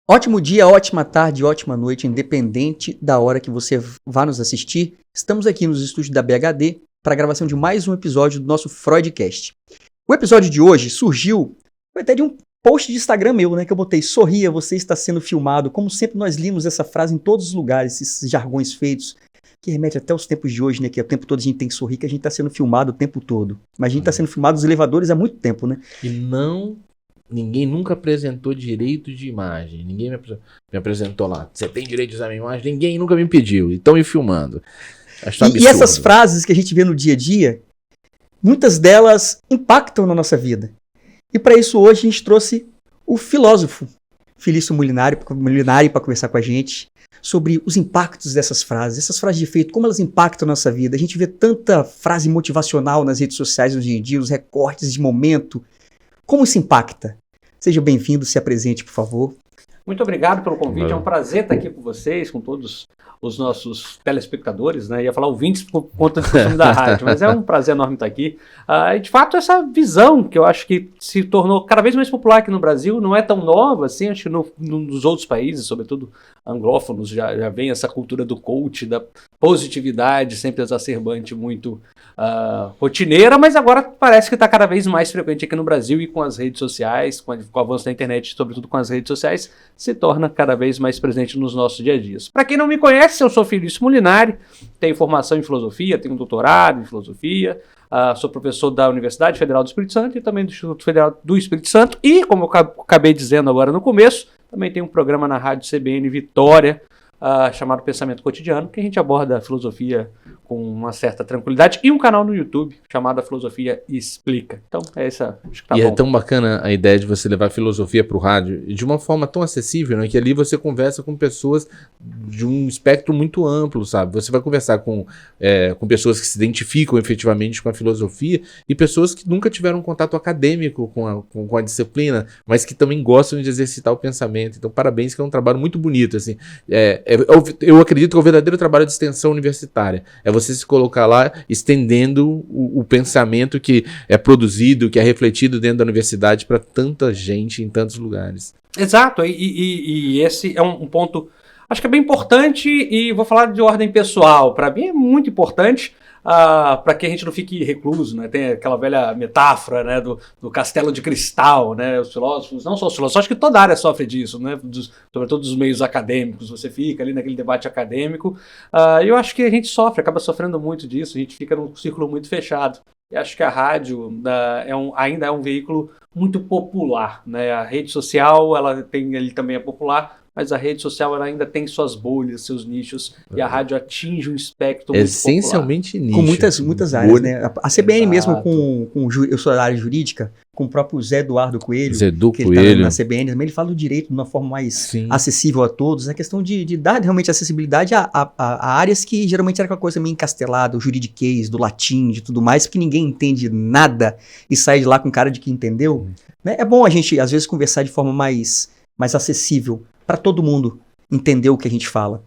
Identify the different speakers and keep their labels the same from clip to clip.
Speaker 1: Ótimo dia, ótima tarde, ótima noite, independente da hora que você vá nos assistir. Estamos aqui nos estúdios da BHD para a gravação de mais um episódio do nosso Freudcast. O episódio de hoje surgiu até de um post de Instagram meu, né, que eu botei: sorria, você está sendo filmado. Como sempre nós limos essa frase em todos os lugares, esses jargões feitos, que remete até os tempos de hoje, né, que o tempo todo a gente tem que sorrir, que a gente está sendo filmado o tempo todo. Mas a gente está sendo filmado nos elevadores há muito tempo, né?
Speaker 2: E ninguém nunca apresentou direito de imagem. Ninguém me apresentou lá. Você tem direito de usar a minha imagem? Ninguém nunca me pediu. E estão me filmando. Acho absurdo.
Speaker 1: E essas frases que a gente vê no dia a dia, muitas delas impactam na nossa vida. E para isso hoje a gente trouxe o filósofo Felício Molinari para conversar com a gente sobre os impactos dessas frases. Essas frases de efeito, como elas impactam na nossa vida. A gente vê tanta frase motivacional nas redes sociais hoje em dia, os recortes de momento. Como isso impacta? Seja bem-vindo, se apresente, por favor.
Speaker 3: Muito obrigado pelo convite, é um prazer estar aqui com vocês, com todos os nossos telespectadores, né? Ia falar ouvintes por conta do costume da rádio, mas é um prazer enorme estar aqui. E de fato, essa visão que eu acho que se tornou cada vez mais popular aqui no Brasil, não é tão nova assim, acho que nos outros países, sobretudo anglófonos, já vem essa cultura do coach, da positividade, sempre exacerbante, muito rotineira, mas agora parece que está cada vez mais frequente aqui no Brasil, e com as redes sociais, com o avanço da internet, sobretudo com as redes sociais, se torna cada vez mais presente nos nossos dia a dias. Para quem não me conhece, eu sou Felício Molinari, tenho formação em filosofia, tenho um doutorado em filosofia, sou professor da Universidade Federal do Espírito Santo e também do Instituto Federal do Espírito Santo, e como eu acabei dizendo agora no começo, também tem um programa na Rádio CBN Vitória, chamado Pensamento Cotidiano, que a gente aborda a filosofia com uma certa tranquilidade, e um canal no YouTube chamado Filosofia Explica. Então, acho que tá bom.
Speaker 2: É tão bacana a ideia de você levar a filosofia para o rádio, de uma forma tão acessível, né, que ali você conversa com pessoas de um espectro muito amplo, sabe? Você vai conversar com pessoas que se identificam efetivamente com a filosofia e pessoas que nunca tiveram um contato acadêmico com a disciplina, mas que também gostam de exercitar o pensamento. Então, parabéns, que é um trabalho muito bonito, assim. Eu acredito que é o verdadeiro trabalho de extensão universitária é você se colocar lá estendendo o pensamento que é produzido, que é refletido dentro da universidade para tanta gente em tantos lugares.
Speaker 3: Exato, e esse é um ponto, acho que é bem importante, e vou falar de ordem pessoal. Para mim é muito importante, para que a gente não fique recluso, né? Tem aquela velha metáfora, né, do castelo de cristal, né? Os filósofos, não só os filósofos, acho que toda área sofre disso, né? Sobretudo dos meios acadêmicos, você fica ali naquele debate acadêmico, e eu acho que a gente acaba sofrendo muito disso, a gente fica num círculo muito fechado. E acho que a rádio ainda é um veículo muito popular, né? A rede social, ele também é popular, mas a rede social ela ainda tem suas bolhas, seus nichos, e a rádio atinge um espectro muito
Speaker 2: essencialmente
Speaker 3: popular.
Speaker 2: Nicho.
Speaker 1: Com muitas áreas, né? A CBN mesmo, eu sou da área jurídica, com o próprio Zé Eduardo Coelho, que ele tá na CBN, também ele fala do direito de uma forma mais acessível a todos. É questão de dar realmente acessibilidade a áreas que geralmente era aquela coisa meio encastelada, o juridiquês, do latim, de tudo mais, porque ninguém entende nada e sai de lá com cara de que entendeu. Né? É bom a gente, às vezes, conversar de forma mais acessível para todo mundo entender o que a gente fala.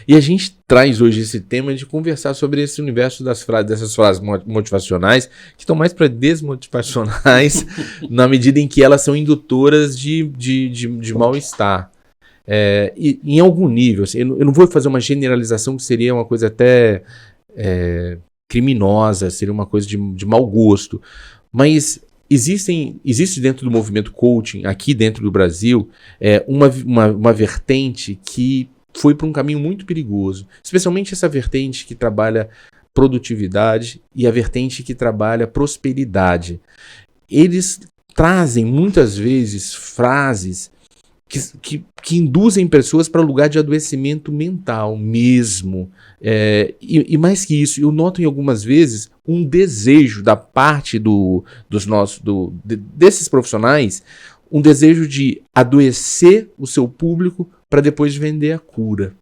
Speaker 2: E a gente traz hoje esse tema de conversar sobre esse universo dessas frases motivacionais, que estão mais para desmotivacionais, na medida em que elas são indutoras de mal-estar. E em algum nível, assim, eu não vou fazer uma generalização que seria uma coisa até criminosa, seria uma coisa de mau gosto, mas existe dentro do movimento coaching, aqui dentro do Brasil, uma vertente que foi para um caminho muito perigoso, especialmente essa vertente que trabalha produtividade e a vertente que trabalha prosperidade. Eles trazem muitas vezes frases que induzem pessoas para lugar de adoecimento mental mesmo. E mais que isso, eu noto em algumas vezes um desejo da parte desses profissionais, um desejo de adoecer o seu público para depois vender a cura.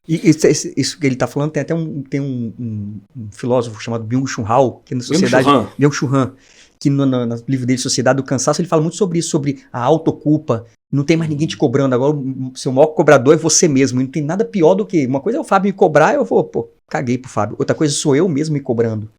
Speaker 1: E isso que ele está falando, tem até um filósofo chamado Byung-Chul Han, que na sociedade... Byung-Chul Han, que no livro dele, Sociedade do Cansaço, ele fala muito sobre isso, sobre a autoculpa. Não tem mais ninguém te cobrando, agora o seu maior cobrador é você mesmo. Não tem nada pior do que... Uma coisa é o Fábio me cobrar, eu vou, caguei pro Fábio. Outra coisa sou eu mesmo me cobrando.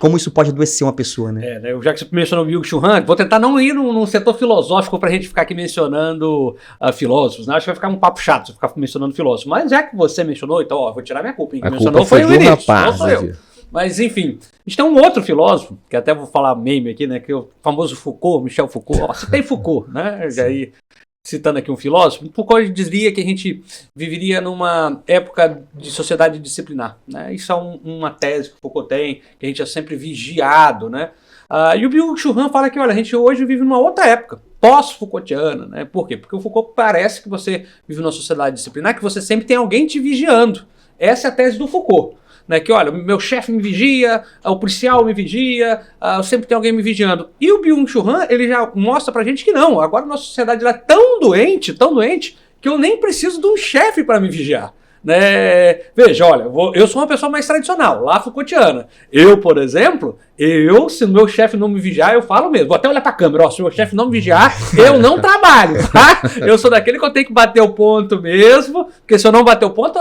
Speaker 1: como isso pode adoecer uma pessoa, né?
Speaker 3: Né, já que você mencionou o Byung-Chul Han, vou tentar não ir num setor filosófico pra gente ficar aqui mencionando filósofos, né? Acho que vai ficar um papo chato se eu ficar mencionando filósofos. Mas já que você mencionou, então, vou tirar minha culpa. Quem mencionou foi o Vinícius, não sou eu. Mas, enfim, a gente tem um outro filósofo, que até vou falar meme aqui, né? Que é o famoso Foucault, Michel Foucault. Ó, citei Foucault, né? E aí, citando aqui um filósofo, Foucault dizia que a gente viveria numa época de sociedade disciplinar, né? Isso é uma tese que Foucault tem, que a gente é sempre vigiado, né? E o Byung-Chul Han fala que, olha, a gente hoje vive numa outra época, pós-Foucaultiana, né? Por quê? Porque o Foucault parece que você vive numa sociedade disciplinar, que você sempre tem alguém te vigiando. Essa é a tese do Foucault. Né, que olha, meu chefe me vigia, o policial me vigia, sempre tem alguém me vigiando. E o Byung-Chul Han, ele já mostra pra gente que não, agora a nossa sociedade ela é tão doente, que eu nem preciso de um chefe para me vigiar. Né? Veja, olha, eu sou uma pessoa mais tradicional, lá Foucaultiana. Eu, por exemplo, se o meu chefe não me vigiar, eu falo mesmo. Vou até olhar pra câmera, se o meu chefe não me vigiar, eu não trabalho, tá? Eu sou daquele que eu tenho que bater o ponto mesmo, porque se eu não bater o ponto,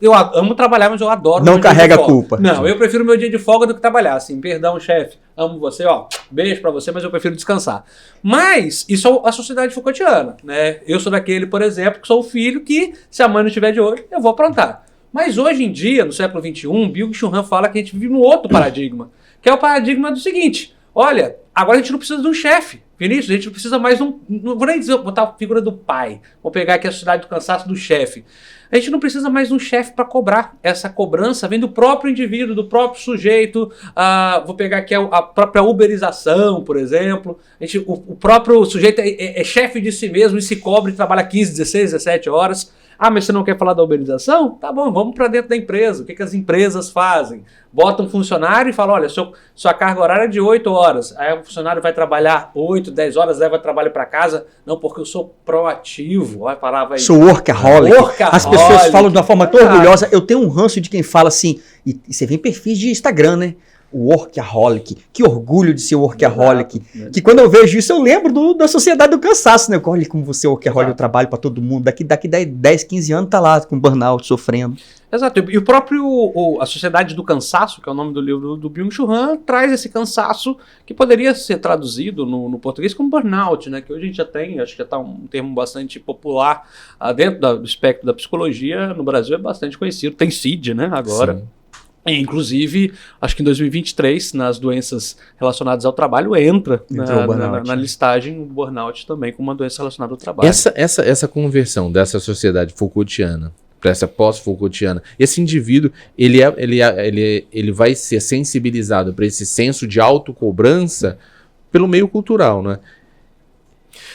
Speaker 3: eu amo trabalhar, mas eu adoro.
Speaker 1: Não carrega a culpa.
Speaker 3: Não, eu prefiro meu dia de folga do que trabalhar. Assim, perdão, chefe, amo você, beijo pra você, mas eu prefiro descansar. Mas isso é a sociedade Foucaultiana, né? Eu sou daquele, por exemplo, que sou o filho que, se a mãe não estiver de olho, eu vou aprontar. Mas hoje em dia, no século XXI, Byung-Chul Han fala que a gente vive num outro paradigma, que é o paradigma do seguinte: olha, agora a gente não precisa de um chefe, Vinícius, a gente não precisa mais não vou nem dizer, botar a figura do pai, vou pegar aqui a sociedade do cansaço do chefe. A gente não precisa mais de um chefe para cobrar. Essa cobrança vem do próprio indivíduo, do próprio sujeito. Vou pegar aqui a própria uberização, por exemplo. O próprio sujeito é chefe de si mesmo e se cobra e trabalha 15, 16, 17 horas. Mas você não quer falar da uberização? Tá bom, vamos para dentro da empresa. O que as empresas fazem? Bota um funcionário e fala, olha, sua carga horária é de 8 horas. Aí o funcionário vai trabalhar 8, 10 horas, leva trabalho para casa. Não, porque eu sou proativo. Olha a palavra aí.
Speaker 1: Sou workaholic. As pessoas falam de uma forma tão orgulhosa. Eu tenho um ranço de quem fala assim, e você vê em perfis de Instagram, né? Workaholic, que orgulho de ser workaholic. Exato. Que quando eu vejo isso, eu lembro da sociedade do cansaço, né? Olha como você é workaholic, eu trabalho para todo mundo. Daqui 10, 15 anos tá lá com burnout, sofrendo.
Speaker 3: Exato. E o próprio a Sociedade do Cansaço, que é o nome do livro do Byung-Chul Han, traz esse cansaço que poderia ser traduzido no português como burnout, né? Que hoje a gente já tem, acho que já está um termo bastante popular dentro do espectro da psicologia, no Brasil é bastante conhecido. Tem CID, né? Agora. Sim. Inclusive, acho que em 2023, nas doenças relacionadas ao trabalho, entra na listagem o burnout também como uma doença relacionada ao trabalho.
Speaker 2: Essa conversão dessa sociedade Foucaultiana para essa pós-Foucaultiana, esse indivíduo ele vai ser sensibilizado para esse senso de autocobrança pelo meio cultural, né?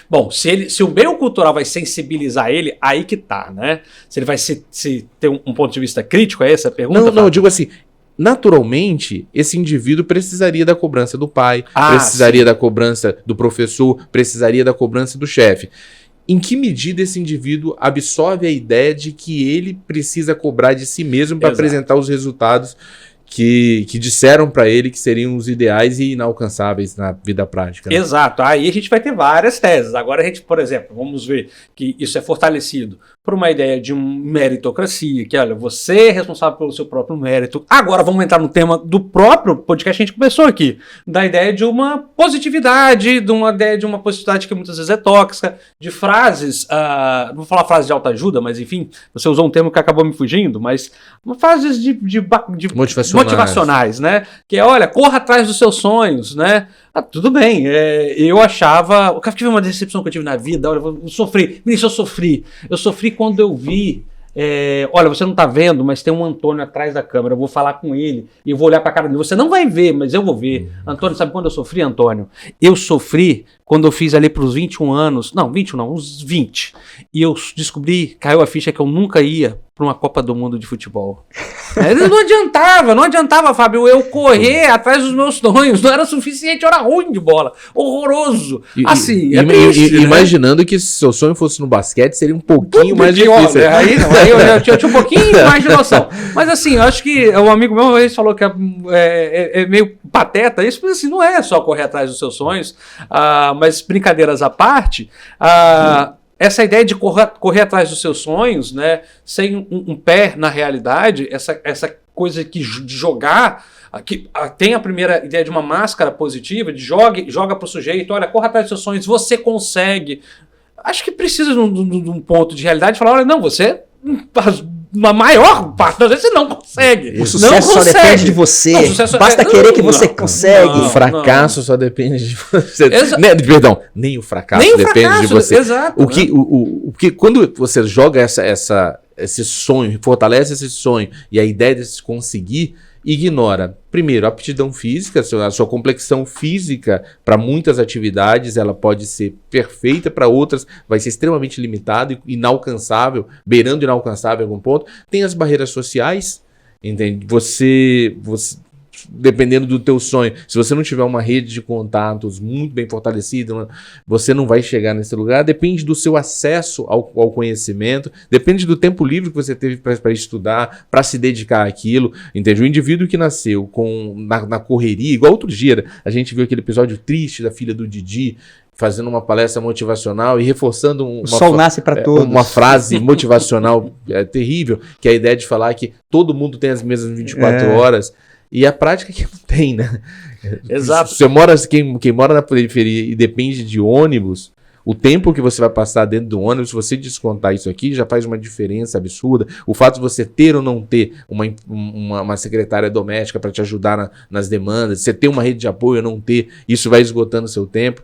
Speaker 3: Bom, se o meio cultural vai sensibilizar ele, aí que tá, né? Se ele vai ter um ponto de vista crítico, é essa a pergunta?
Speaker 2: Não, eu digo assim, naturalmente, esse indivíduo precisaria da cobrança do pai, precisaria da cobrança do professor, precisaria da cobrança do chefe. Em que medida esse indivíduo absorve a ideia de que ele precisa cobrar de si mesmo para apresentar os resultados que disseram para ele que seriam os ideais e inalcançáveis na vida prática. Né?
Speaker 3: Exato. Aí a gente vai ter várias teses. Agora a gente, por exemplo, vamos ver que isso é fortalecido por uma ideia de meritocracia, que olha, você é responsável pelo seu próprio mérito. Agora vamos entrar no tema do próprio podcast que a gente começou aqui, da ideia de uma positividade, de uma ideia de uma positividade que muitas vezes é tóxica, de frases, não vou falar frases de autoajuda, mas enfim, você usou um termo que acabou me fugindo, mas frases de motivacionais, né? Que é, olha, corra atrás dos seus sonhos, né? Tudo bem, eu achava... O que tive uma decepção que eu tive na vida, olha, eu sofri. Vinícius, eu sofri quando eu vi... olha, você não tá vendo, mas tem um Antônio atrás da câmera, eu vou falar com ele e eu vou olhar pra cara dele. Você não vai ver, mas eu vou ver. Antônio, sabe quando eu sofri, Antônio? Eu sofri quando eu fiz ali pros 21 anos, não, 21 não, uns 20. E eu descobri, caiu a ficha que eu nunca ia pra uma Copa do Mundo de futebol. Não adiantava, Fábio, eu correr atrás dos meus sonhos, não era suficiente, eu era ruim de bola, horroroso. Assim, triste, né?
Speaker 2: Imaginando que se seu sonho fosse no basquete, seria um pouquinho mais difícil.
Speaker 3: Aí eu tinha um pouquinho mais de noção. Mas assim, eu acho que um amigo meu uma vez falou que é meio pateta isso, mas assim, não é só correr atrás dos seus sonhos, mas brincadeiras à parte, essa ideia de correr atrás dos seus sonhos, né, sem um pé na realidade, essa coisa de jogar, tem a primeira ideia de uma máscara positiva, de joga pro sujeito, olha, corra atrás dos seus sonhos, você consegue. Acho que precisa de um ponto de realidade de falar, olha, não, você, na maior parte das vezes, você não consegue.
Speaker 1: O sucesso só depende de você. Basta querer que você consegue.
Speaker 2: O fracasso só depende de você. Perdão, nem o fracasso depende de você.
Speaker 3: Exato.
Speaker 2: O que quando você joga esse sonho, fortalece esse sonho e a ideia de se conseguir, ignora, primeiro, a aptidão física, a sua complexão física para muitas atividades, ela pode ser perfeita, para outras vai ser extremamente limitada e inalcançável, beirando inalcançável em algum ponto. Tem as barreiras sociais, entende? Você dependendo do teu sonho, se você não tiver uma rede de contatos muito bem fortalecida, você não vai chegar nesse lugar. Depende do seu acesso ao conhecimento, depende do tempo livre que você teve para estudar, para se dedicar àquilo, entende? O indivíduo que nasceu na correria, igual outro dia, a gente viu aquele episódio triste da filha do Didi, fazendo uma palestra motivacional e reforçando
Speaker 1: o sol nasce para todos.
Speaker 2: Uma frase motivacional terrível, que é a ideia de falar que todo mundo tem as mesmas 24 horas. E a prática que não tem, né?
Speaker 3: Exato.
Speaker 2: Quem mora na periferia e depende de ônibus, o tempo que você vai passar dentro do ônibus, se você descontar isso aqui, já faz uma diferença absurda. O fato de você ter ou não ter uma secretária doméstica para te ajudar nas demandas, você ter uma rede de apoio ou não ter, isso vai esgotando o seu tempo.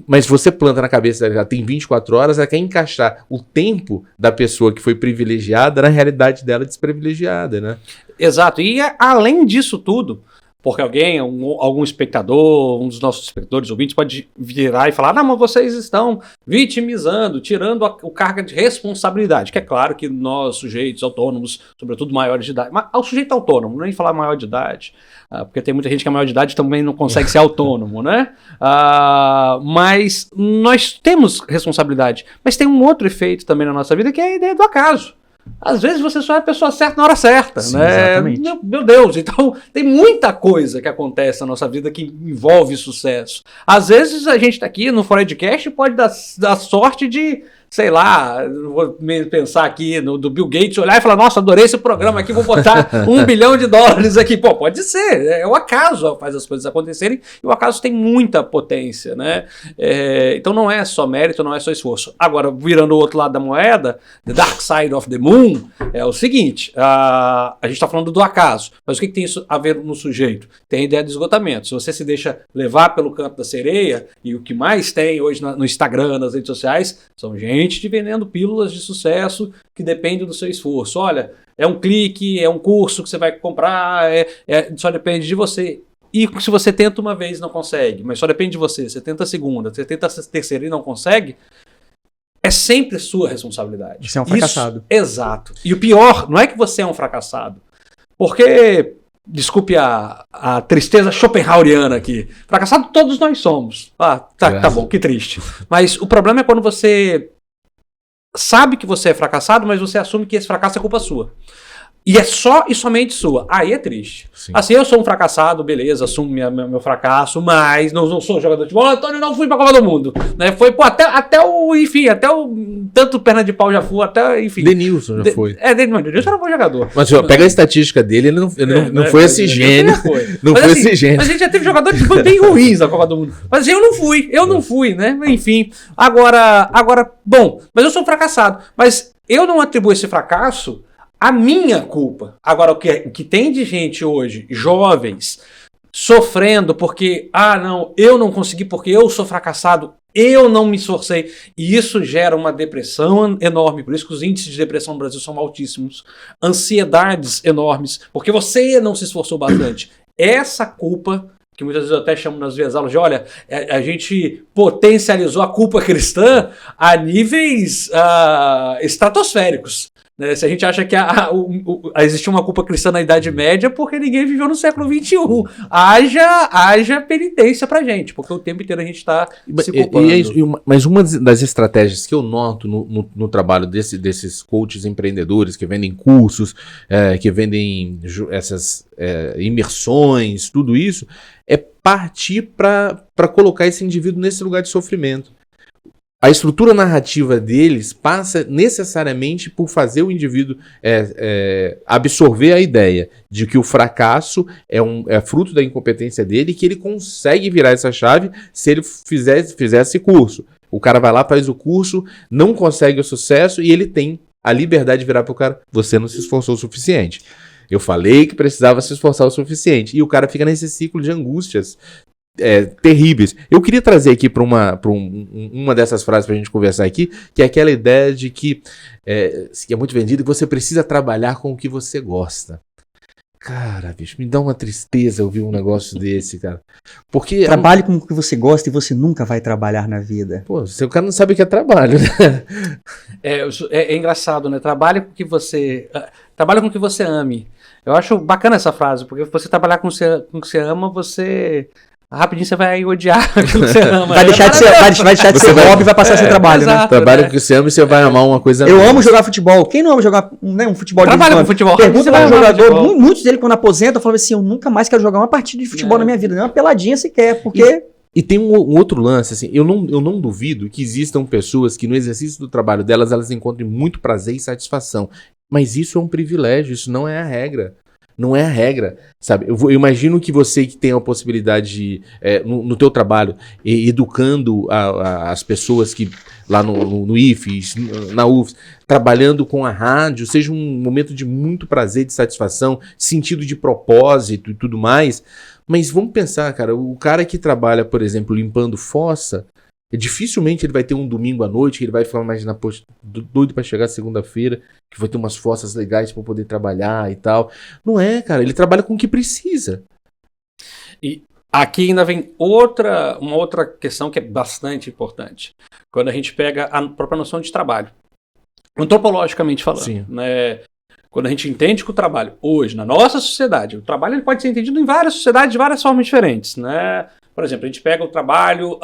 Speaker 2: Mas se você planta na cabeça, ela tem 24 horas, ela quer encaixar o tempo da pessoa que foi privilegiada na realidade dela desprivilegiada, né?
Speaker 3: Exato. E além disso tudo, porque algum espectador, um dos nossos espectadores ouvintes pode virar e falar, não, mas vocês estão vitimizando, tirando o cargo de responsabilidade, que é claro que nós, sujeitos autônomos, sobretudo maiores de idade, mas ao sujeito autônomo, nem falar maior de idade, porque tem muita gente que é maior de idade e também não consegue ser autônomo, né? Mas nós temos responsabilidade, mas tem um outro efeito também na nossa vida, que é a ideia do acaso. Às vezes você só é a pessoa certa na hora certa,
Speaker 1: sim,
Speaker 3: né?
Speaker 1: Exatamente.
Speaker 3: Meu Deus, então tem muita coisa que acontece na nossa vida que envolve sucesso. Às vezes a gente tá aqui no Forecast e pode dar sorte de, sei lá, vou pensar aqui do Bill Gates olhar e falar, nossa, adorei esse programa aqui, vou botar $1 bilhão aqui. Pô, pode ser, é o acaso que faz as coisas acontecerem, e o acaso tem muita potência, né? Então não é só mérito, não é só esforço. Agora, virando o outro lado da moeda, the dark side of the moon, é o seguinte, a gente está falando do acaso, mas o que tem isso a ver no sujeito? Tem a ideia do esgotamento. Se você se deixa levar pelo canto da sereia, e o que mais tem hoje no Instagram, nas redes sociais, são gente te vendendo pílulas de sucesso que dependem do seu esforço. Olha, é um clique, é um curso que você vai comprar, só depende de você. E se você tenta uma vez e não consegue, mas só depende de você, você tenta a segunda, você tenta a terceira e não consegue, é sempre sua responsabilidade.
Speaker 1: Você é um fracassado.
Speaker 3: Exato. E o pior, não é que você é um fracassado, porque... Desculpe a tristeza schopenhaueriana aqui. Fracassado todos nós somos. Tá bom, que triste. Mas o problema é quando você sabe que você é fracassado, mas você assume que esse fracasso é culpa sua. E é só e somente sua. Aí é triste. Sim. Assim, eu sou um fracassado, beleza, assumo meu fracasso, mas não sou jogador de bola. Antônio, não fui pra Copa do Mundo. Né? Foi, até o tanto perna de pau já fui, enfim.
Speaker 2: Denilson já foi.
Speaker 3: Denilson era um bom jogador.
Speaker 2: Mas pega a estatística dele, ele não foi esse gênio. Não foi esse gênio.
Speaker 3: Mas a gente já teve jogadores bem ruins na Copa do Mundo. Mas eu não fui, né? Enfim. Agora, bom, mas eu sou um fracassado. Mas eu não atribuo esse fracasso a minha culpa. Agora, o que tem de gente hoje, jovens, sofrendo porque, não, eu não consegui porque eu sou fracassado, eu não me esforcei. E isso gera uma depressão enorme. Por isso que os índices de depressão no Brasil são altíssimos. Ansiedades enormes, porque você não se esforçou bastante. Essa culpa, que muitas vezes eu até chamo nas minhas aulas de, olha, a gente potencializou a culpa cristã a níveis estratosféricos. Se a gente acha que existia uma culpa cristã na Idade Média, porque ninguém viveu no século XXI. Haja penitência pra gente, porque o tempo inteiro a gente está se culpando.
Speaker 2: Mas uma das estratégias que eu noto no trabalho desses coaches empreendedores que vendem cursos, que vendem essas imersões, tudo isso, é partir para colocar esse indivíduo nesse lugar de sofrimento. a estrutura narrativa deles passa necessariamente por fazer o indivíduo absorver a ideia de que o fracasso é fruto da incompetência dele e que ele consegue virar essa chave se ele fizesse curso. O cara vai lá, faz o curso, não consegue o sucesso e ele tem a liberdade de virar pro cara, você não se esforçou o suficiente. Eu falei que precisava se esforçar o suficiente. E o cara fica nesse ciclo de angústias terríveis. Eu queria trazer aqui para uma dessas frases para a gente conversar aqui, que é aquela ideia de que é muito vendido, que você precisa trabalhar com o que você gosta. Cara, bicho, me dá uma tristeza ouvir um negócio desse, cara. Porque
Speaker 1: trabalhe com o que você gosta e você nunca vai trabalhar na vida.
Speaker 2: Pô, o cara não sabe o que é trabalho, né?
Speaker 3: É engraçado, né? Trabalhe com o que você ame. Eu acho bacana essa frase, porque você trabalhar com o que você ama, rapidinho você vai odiar aquilo que você ama.
Speaker 1: Vai deixar de ser hobby e vai passar a ser trabalho,
Speaker 3: exato,
Speaker 1: né?
Speaker 2: Trabalha com o que você ama e você vai amar uma coisa.
Speaker 1: Eu amo jogar futebol. Quem não ama jogar um futebol?
Speaker 3: Trabalha com futebol.
Speaker 1: Pergunta para um jogador, muitos dele quando aposentam, falam assim, eu nunca mais quero jogar uma partida de futebol na minha vida, nem uma peladinha sequer, porque...
Speaker 2: E tem um outro lance, assim, eu não duvido que existam pessoas que no exercício do trabalho delas, elas encontrem muito prazer e satisfação. Mas isso é um privilégio, isso não é a regra. Não é a regra, sabe? Eu imagino que você que tem a possibilidade de, no teu trabalho, educando as pessoas que lá no IFES, na UFES, trabalhando com a rádio, seja um momento de muito prazer, de satisfação, sentido de propósito e tudo mais. Mas vamos pensar, cara, o cara que trabalha, por exemplo, limpando fossa, dificilmente ele vai ter um domingo à noite que ele vai ficar imaginando, poxa, doido pra chegar segunda-feira, que vai ter umas fossas legais pra poder trabalhar e tal. Não é, cara, ele trabalha com o que precisa.
Speaker 3: E aqui ainda vem uma outra questão que é bastante importante. Quando a gente pega a própria noção de trabalho. Antropologicamente falando, né? Quando a gente entende que o trabalho, hoje, na nossa sociedade, o trabalho ele pode ser entendido em várias sociedades de várias formas diferentes, né? Por exemplo, a gente pega o trabalho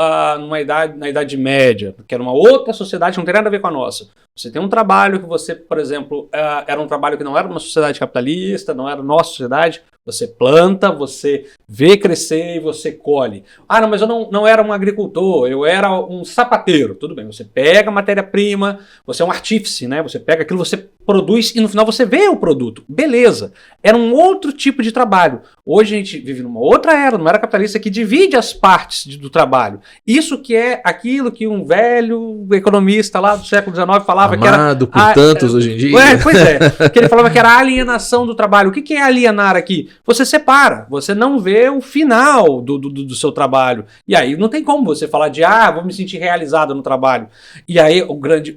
Speaker 3: na Idade Média, que era uma outra sociedade que não tem nada a ver com a nossa. Você tem um trabalho que você, por exemplo, era um trabalho que não era uma sociedade capitalista, não era nossa sociedade. Você planta, você vê crescer e você colhe. Ah, não, mas eu não era um agricultor, eu era um sapateiro. Tudo bem, você pega a matéria-prima, você é um artífice, né? Você pega aquilo, você produz e no final você vê o produto. Beleza. Era um outro tipo de trabalho. Hoje a gente vive numa outra era, numa era capitalista que divide as partes do trabalho. Isso que é aquilo que um velho economista lá do século XIX falava que era...
Speaker 2: Amado por tantos hoje em dia.
Speaker 3: Pois é, que ele falava que era a alienação do trabalho. O que é alienar aqui? Você separa, você não vê o final do seu trabalho. E aí não tem como você falar de, vou me sentir realizado no trabalho. E aí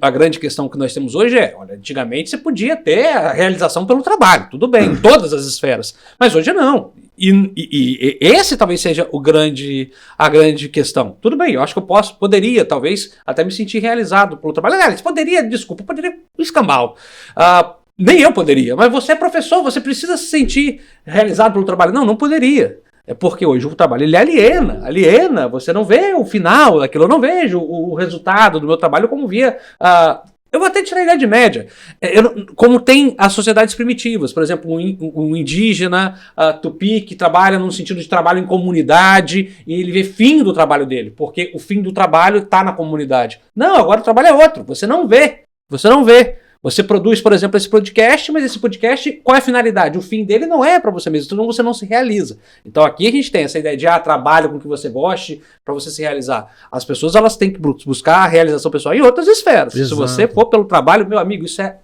Speaker 3: a grande questão que nós temos hoje olha, antigamente você podia ter a realização pelo trabalho, tudo bem, em todas as esferas. Mas hoje não. E esse talvez seja a grande questão. Tudo bem, eu acho que eu poderia, talvez, até me sentir realizado pelo trabalho. Aliás, poderia escambau. Nem eu poderia, mas você é professor, você precisa se sentir realizado pelo trabalho. Não poderia. É porque hoje o trabalho ele aliena, você não vê o final daquilo, eu não vejo o resultado do meu trabalho como via... eu vou até tirar a Idade Média. Como tem as sociedades primitivas, por exemplo, um indígena tupi que trabalha num sentido de trabalho em comunidade e ele vê fim do trabalho dele, porque o fim do trabalho está na comunidade. Não, agora o trabalho é outro, você não vê. Você produz, por exemplo, esse podcast, mas esse podcast, qual é a finalidade? O fim dele não é para você mesmo, então você não se realiza. Então aqui a gente tem essa ideia de trabalho com o que você goste para você se realizar. As pessoas elas têm que buscar a realização pessoal em outras esferas. Exato. Se você for pelo trabalho, meu amigo, isso é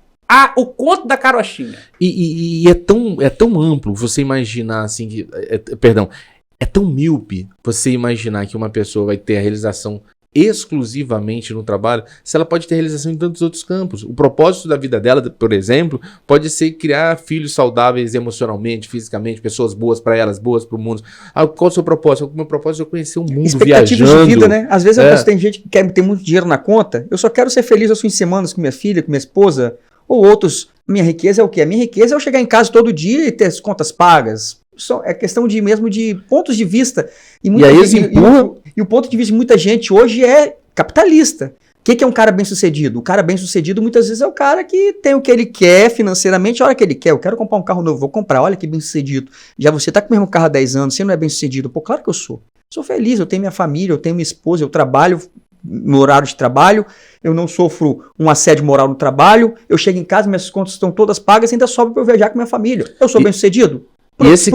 Speaker 3: o conto da carochinha.
Speaker 2: E é tão amplo você imaginar assim que... é tão míope você imaginar que uma pessoa vai ter a realização exclusivamente no trabalho, se ela pode ter realização em tantos outros campos. O propósito da vida dela, por exemplo, pode ser criar filhos saudáveis emocionalmente, fisicamente, pessoas boas para elas, boas para o mundo. Qual é o seu propósito? O meu propósito é conhecer o mundo
Speaker 1: expectativas
Speaker 2: viajando.
Speaker 1: De vida, né? Às vezes tem gente que quer ter muito dinheiro na conta, eu só quero ser feliz aos fins de semana com minha filha, com minha esposa, ou outros. Minha riqueza é o quê? A minha riqueza é eu chegar em casa todo dia e ter as contas pagas. É questão de pontos de vista. E o ponto de vista de muita gente hoje é capitalista. O que é um cara bem-sucedido? O cara bem-sucedido muitas vezes é o cara que tem o que ele quer financeiramente, a hora que ele quer. Eu quero comprar um carro novo, vou comprar, olha que bem-sucedido. Já você tá com o mesmo carro há 10 anos, você não é bem-sucedido. Pô, claro que eu sou. Sou feliz, eu tenho minha família, eu tenho minha esposa, eu trabalho no horário de trabalho, eu não sofro um assédio moral no trabalho, eu chego em casa, minhas contas estão todas pagas, ainda sobra para eu viajar com minha família. Eu sou bem-sucedido?
Speaker 2: E esse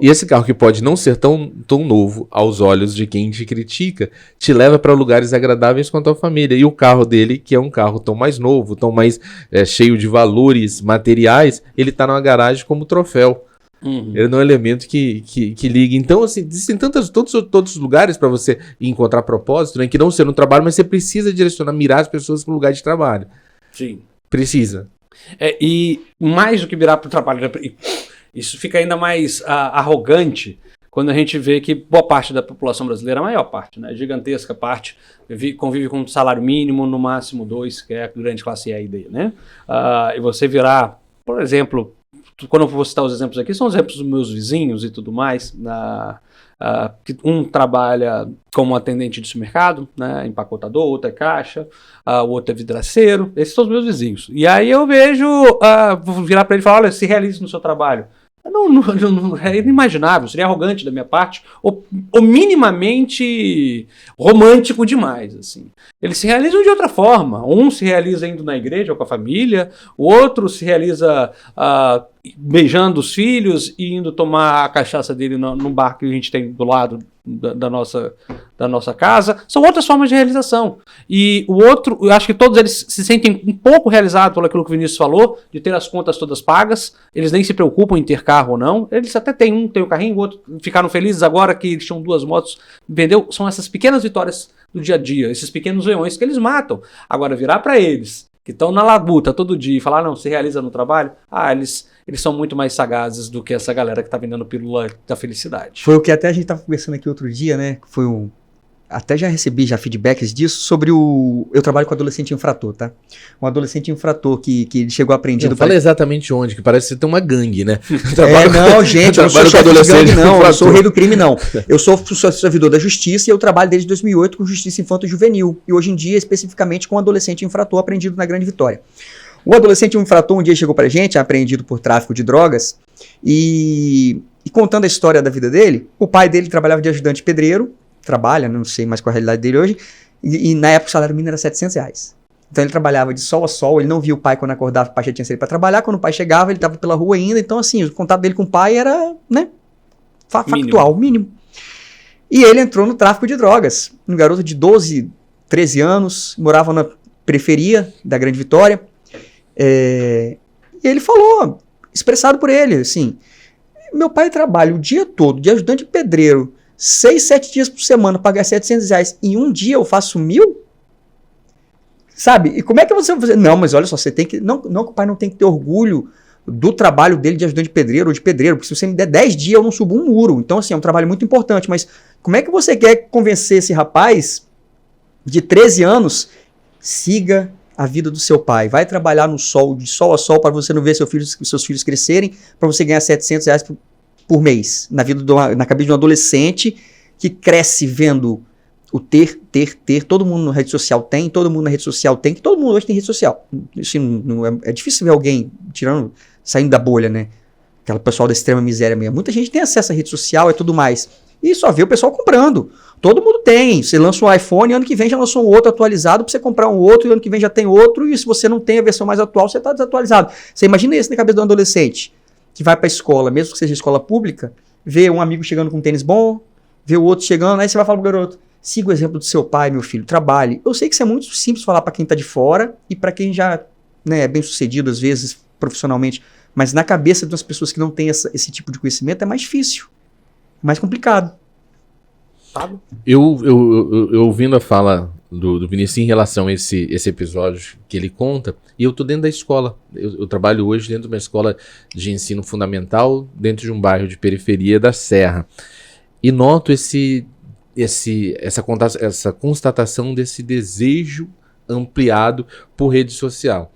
Speaker 1: esse
Speaker 2: carro que pode não ser tão novo aos olhos de quem te critica, te leva para lugares agradáveis com a tua família. E o carro dele, que é um carro tão mais novo, tão mais cheio de valores materiais, ele tá numa garagem como troféu. Ele não é um elemento que liga. Então, assim, existem todos os lugares para você encontrar propósito, né? Que não ser no trabalho, mas você precisa direcionar, mirar as pessoas para o lugar de trabalho.
Speaker 3: Sim.
Speaker 2: Precisa.
Speaker 3: E mais do que virar para o trabalho, isso fica ainda mais arrogante quando a gente vê que boa parte da população brasileira, a maior parte, né, gigantesca parte, convive com um salário mínimo, no máximo 2, que é a grande classe E e D, né? E você virar, por exemplo, quando eu vou citar os exemplos aqui, são exemplos dos meus vizinhos e tudo mais, um trabalha como atendente de supermercado, né, empacotador, outro é caixa, o outro é vidraceiro, esses são os meus vizinhos. E aí eu vejo, vou virar para ele e falar, olha, se realize no seu trabalho. Não, é inimaginável, seria arrogante da minha parte, ou minimamente romântico demais, assim. Eles se realizam de outra forma. Um se realiza indo na igreja ou com a família, o outro se realiza beijando os filhos e indo tomar a cachaça dele no bar que a gente tem do lado da nossa casa. São outras formas de realização. E o outro, eu acho que todos eles se sentem um pouco realizados por aquilo que o Vinícius falou, de ter as contas todas pagas. Eles nem se preocupam em ter carro ou não. Eles até tem o carrinho, o outro ficaram felizes agora que eles tinham 2 motos. Entendeu? São essas pequenas vitórias do dia a dia, esses pequenos leões que eles matam. Agora, virar para eles, que estão na labuta todo dia, e falar, não, se realiza no trabalho, eles são muito mais sagazes do que essa galera que tá vendendo pílula da felicidade.
Speaker 1: Foi o que até a gente tava conversando aqui outro dia, né? Até já recebi feedbacks disso sobre eu trabalho com adolescente infrator, tá? Um adolescente infrator que ele chegou apreendido...
Speaker 2: Fala exatamente onde, que parece que você tem uma gangue, né?
Speaker 1: Não, gente, eu não sou chefe de gangue, não. Eu não sou o rei do crime, não. Eu sou servidor da justiça e eu trabalho desde 2008 com justiça infanto-juvenil. E hoje em dia, especificamente, com adolescente infrator apreendido na Grande Vitória. O adolescente infrator um dia chegou pra gente, apreendido por tráfico de drogas, e contando a história da vida dele, o pai dele trabalhava de ajudante pedreiro, trabalha, não sei mais qual a realidade dele hoje, e na época o salário mínimo era R$700. Então ele trabalhava de sol a sol, ele não via o pai quando acordava, o pai já tinha saído para trabalhar, quando o pai chegava ele estava pela rua ainda, então assim, o contato dele com o pai era, né, factual, mínimo. E ele entrou no tráfico de drogas, um garoto de 12, 13 anos, morava na periferia da Grande Vitória, e ele falou, expressado por ele, assim, meu pai trabalha o dia todo de ajudante pedreiro, 6, 7 dias por semana, pagar R$700, e um dia eu faço 1.000? Sabe? E como é que você vai fazer? Não, mas olha só, você tem que... Não que o pai não tem que ter orgulho do trabalho dele de ajudante de pedreiro ou de pedreiro, porque se você me der 10 dias eu não subo um muro. Então, assim, é um trabalho muito importante, mas como é que você quer convencer esse rapaz de 13 anos, siga a vida do seu pai, vai trabalhar no sol, de sol a sol, para você não ver seus filhos crescerem, para você ganhar R$700 por mês, na cabeça de um adolescente que cresce vendo o ter, todo mundo na rede social tem, que todo mundo hoje tem rede social. Assim, é difícil ver alguém saindo da bolha, né? Aquela pessoal da extrema miséria mesmo. Muita gente tem acesso à rede social e tudo mais. E só vê o pessoal comprando. Todo mundo tem. Você lança um iPhone, ano que vem já lançou um outro atualizado para você comprar um outro, e ano que vem já tem outro, e se você não tem a versão mais atual, você está desatualizado. Você imagina isso na cabeça de um adolescente que vai para a escola, mesmo que seja escola pública, vê um amigo chegando com um tênis bom, vê o outro chegando, aí você vai falar pro garoto, siga o exemplo do seu pai, meu filho, trabalhe. Eu sei que isso é muito simples falar para quem está de fora e para quem já, né, é bem sucedido, às vezes, profissionalmente, mas na cabeça das pessoas que não têm esse tipo de conhecimento é mais difícil, mais complicado.
Speaker 2: Eu ouvindo a fala do Vinícius em relação a esse episódio que ele conta, e eu tô dentro da escola. Eu trabalho hoje dentro de uma escola de ensino fundamental, dentro de um bairro de periferia da Serra. E noto essa constatação desse desejo ampliado por rede social.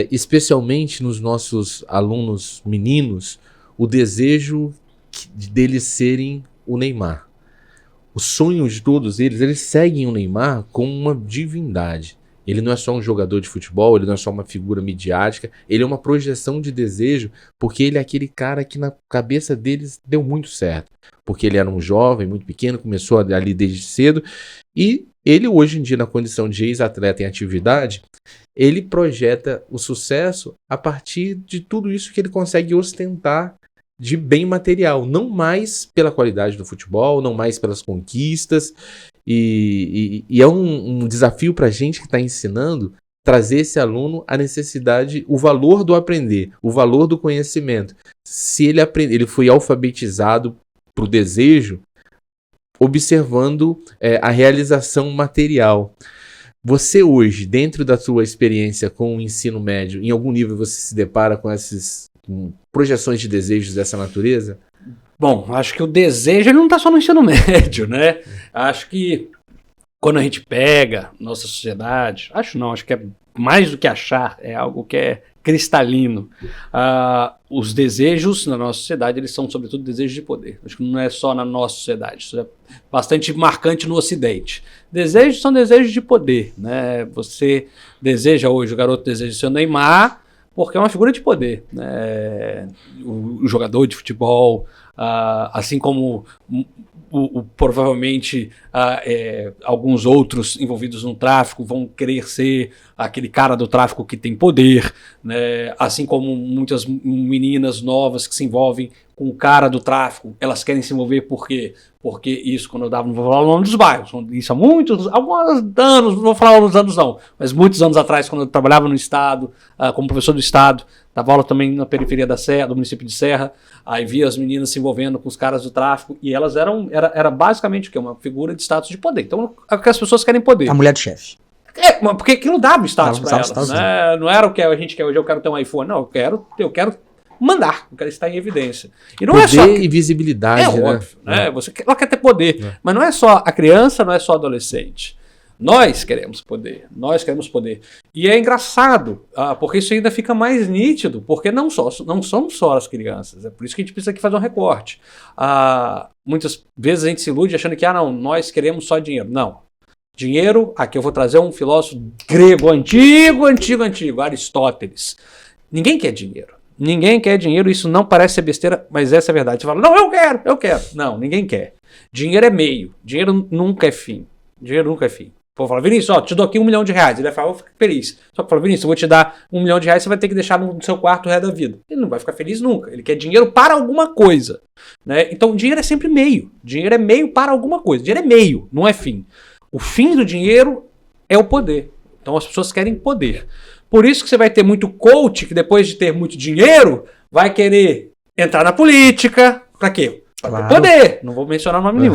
Speaker 2: Especialmente nos nossos alunos meninos, o desejo deles serem o Neymar. O sonho de todos eles seguem o Neymar como uma divindade. Ele não é só um jogador de futebol, ele não é só uma figura midiática, ele é uma projeção de desejo, porque ele é aquele cara que na cabeça deles deu muito certo. Porque ele era um jovem, muito pequeno, começou ali desde cedo, e ele hoje em dia, na condição de ex-atleta em atividade, ele projeta o sucesso a partir de tudo isso que ele consegue ostentar de bem material, não mais pela qualidade do futebol, não mais pelas conquistas, e é um desafio para a gente que está ensinando, trazer esse aluno a necessidade, o valor do aprender, o valor do conhecimento. Se ele foi alfabetizado para o desejo, observando a realização material. Você hoje, dentro da sua experiência com o ensino médio, em algum nível você se depara com essas projeções de desejos dessa natureza?
Speaker 3: Bom, acho que o desejo ele não está só no ensino médio, né? Acho que quando a gente pega nossa sociedade, acho que é mais do que achar, é algo que é cristalino. Os desejos na nossa sociedade, eles são sobretudo desejos de poder. Acho que não é só na nossa sociedade, isso é bastante marcante no Ocidente. Desejos são desejos de poder, né? Você deseja hoje, o garoto deseja ser o Neymar, porque é uma figura de poder, né? O jogador de futebol, assim como provavelmente alguns outros envolvidos no tráfico vão querer ser aquele cara do tráfico que tem poder, né? Assim como muitas meninas novas que se envolvem com o cara do tráfico, elas querem se envolver por quê? Porque isso, quando eu dava, não vou falar o nome dos bairros, isso há alguns anos, não vou falar os anos não, mas muitos anos atrás, quando eu trabalhava no Estado, como professor do Estado, dava aula também na periferia da Serra, do município de Serra, aí via as meninas se envolvendo com os caras do tráfico, e elas era basicamente o quê? Uma figura de status de poder. Então, as pessoas querem poder.
Speaker 1: A mulher do chefe.
Speaker 3: Porque aquilo dava status para elas, né? Não era o que a gente quer hoje, eu quero ter um iPhone, não, eu quero mandar, eu quero estar em evidência. E não
Speaker 2: poder
Speaker 3: é só
Speaker 2: e visibilidade, né?
Speaker 3: Óbvio, né? Ela quer ter poder, mas não é só a criança, não é só o adolescente. Nós queremos poder. E é engraçado, porque isso ainda fica mais nítido, porque não somos só as crianças. É por isso que a gente precisa aqui fazer um recorte. Muitas vezes a gente se ilude achando que, não, nós queremos só dinheiro. Não. Dinheiro, aqui eu vou trazer um filósofo grego antigo, Aristóteles. Ninguém quer dinheiro. Ninguém quer dinheiro, isso não parece ser besteira, mas essa é a verdade. Você fala, não, eu quero. Não, ninguém quer. Dinheiro é meio, dinheiro nunca é fim. O povo fala, Vinícius, te dou aqui R$1 milhão. Ele vai falar, eu fico feliz. Só que fala, Vinícius, eu vou te dar R$1 milhão, você vai ter que deixar no seu quarto o resto da vida. Ele não vai ficar feliz nunca. Ele quer dinheiro para alguma coisa, né? Então, dinheiro é sempre meio. Dinheiro é meio para alguma coisa. Dinheiro é meio, não é fim. O fim do dinheiro é o poder. Então, as pessoas querem poder. Por isso que você vai ter muito coach que depois de ter muito dinheiro vai querer entrar na política. Para quê? Para ter poder. Não vou mencionar nome nenhum.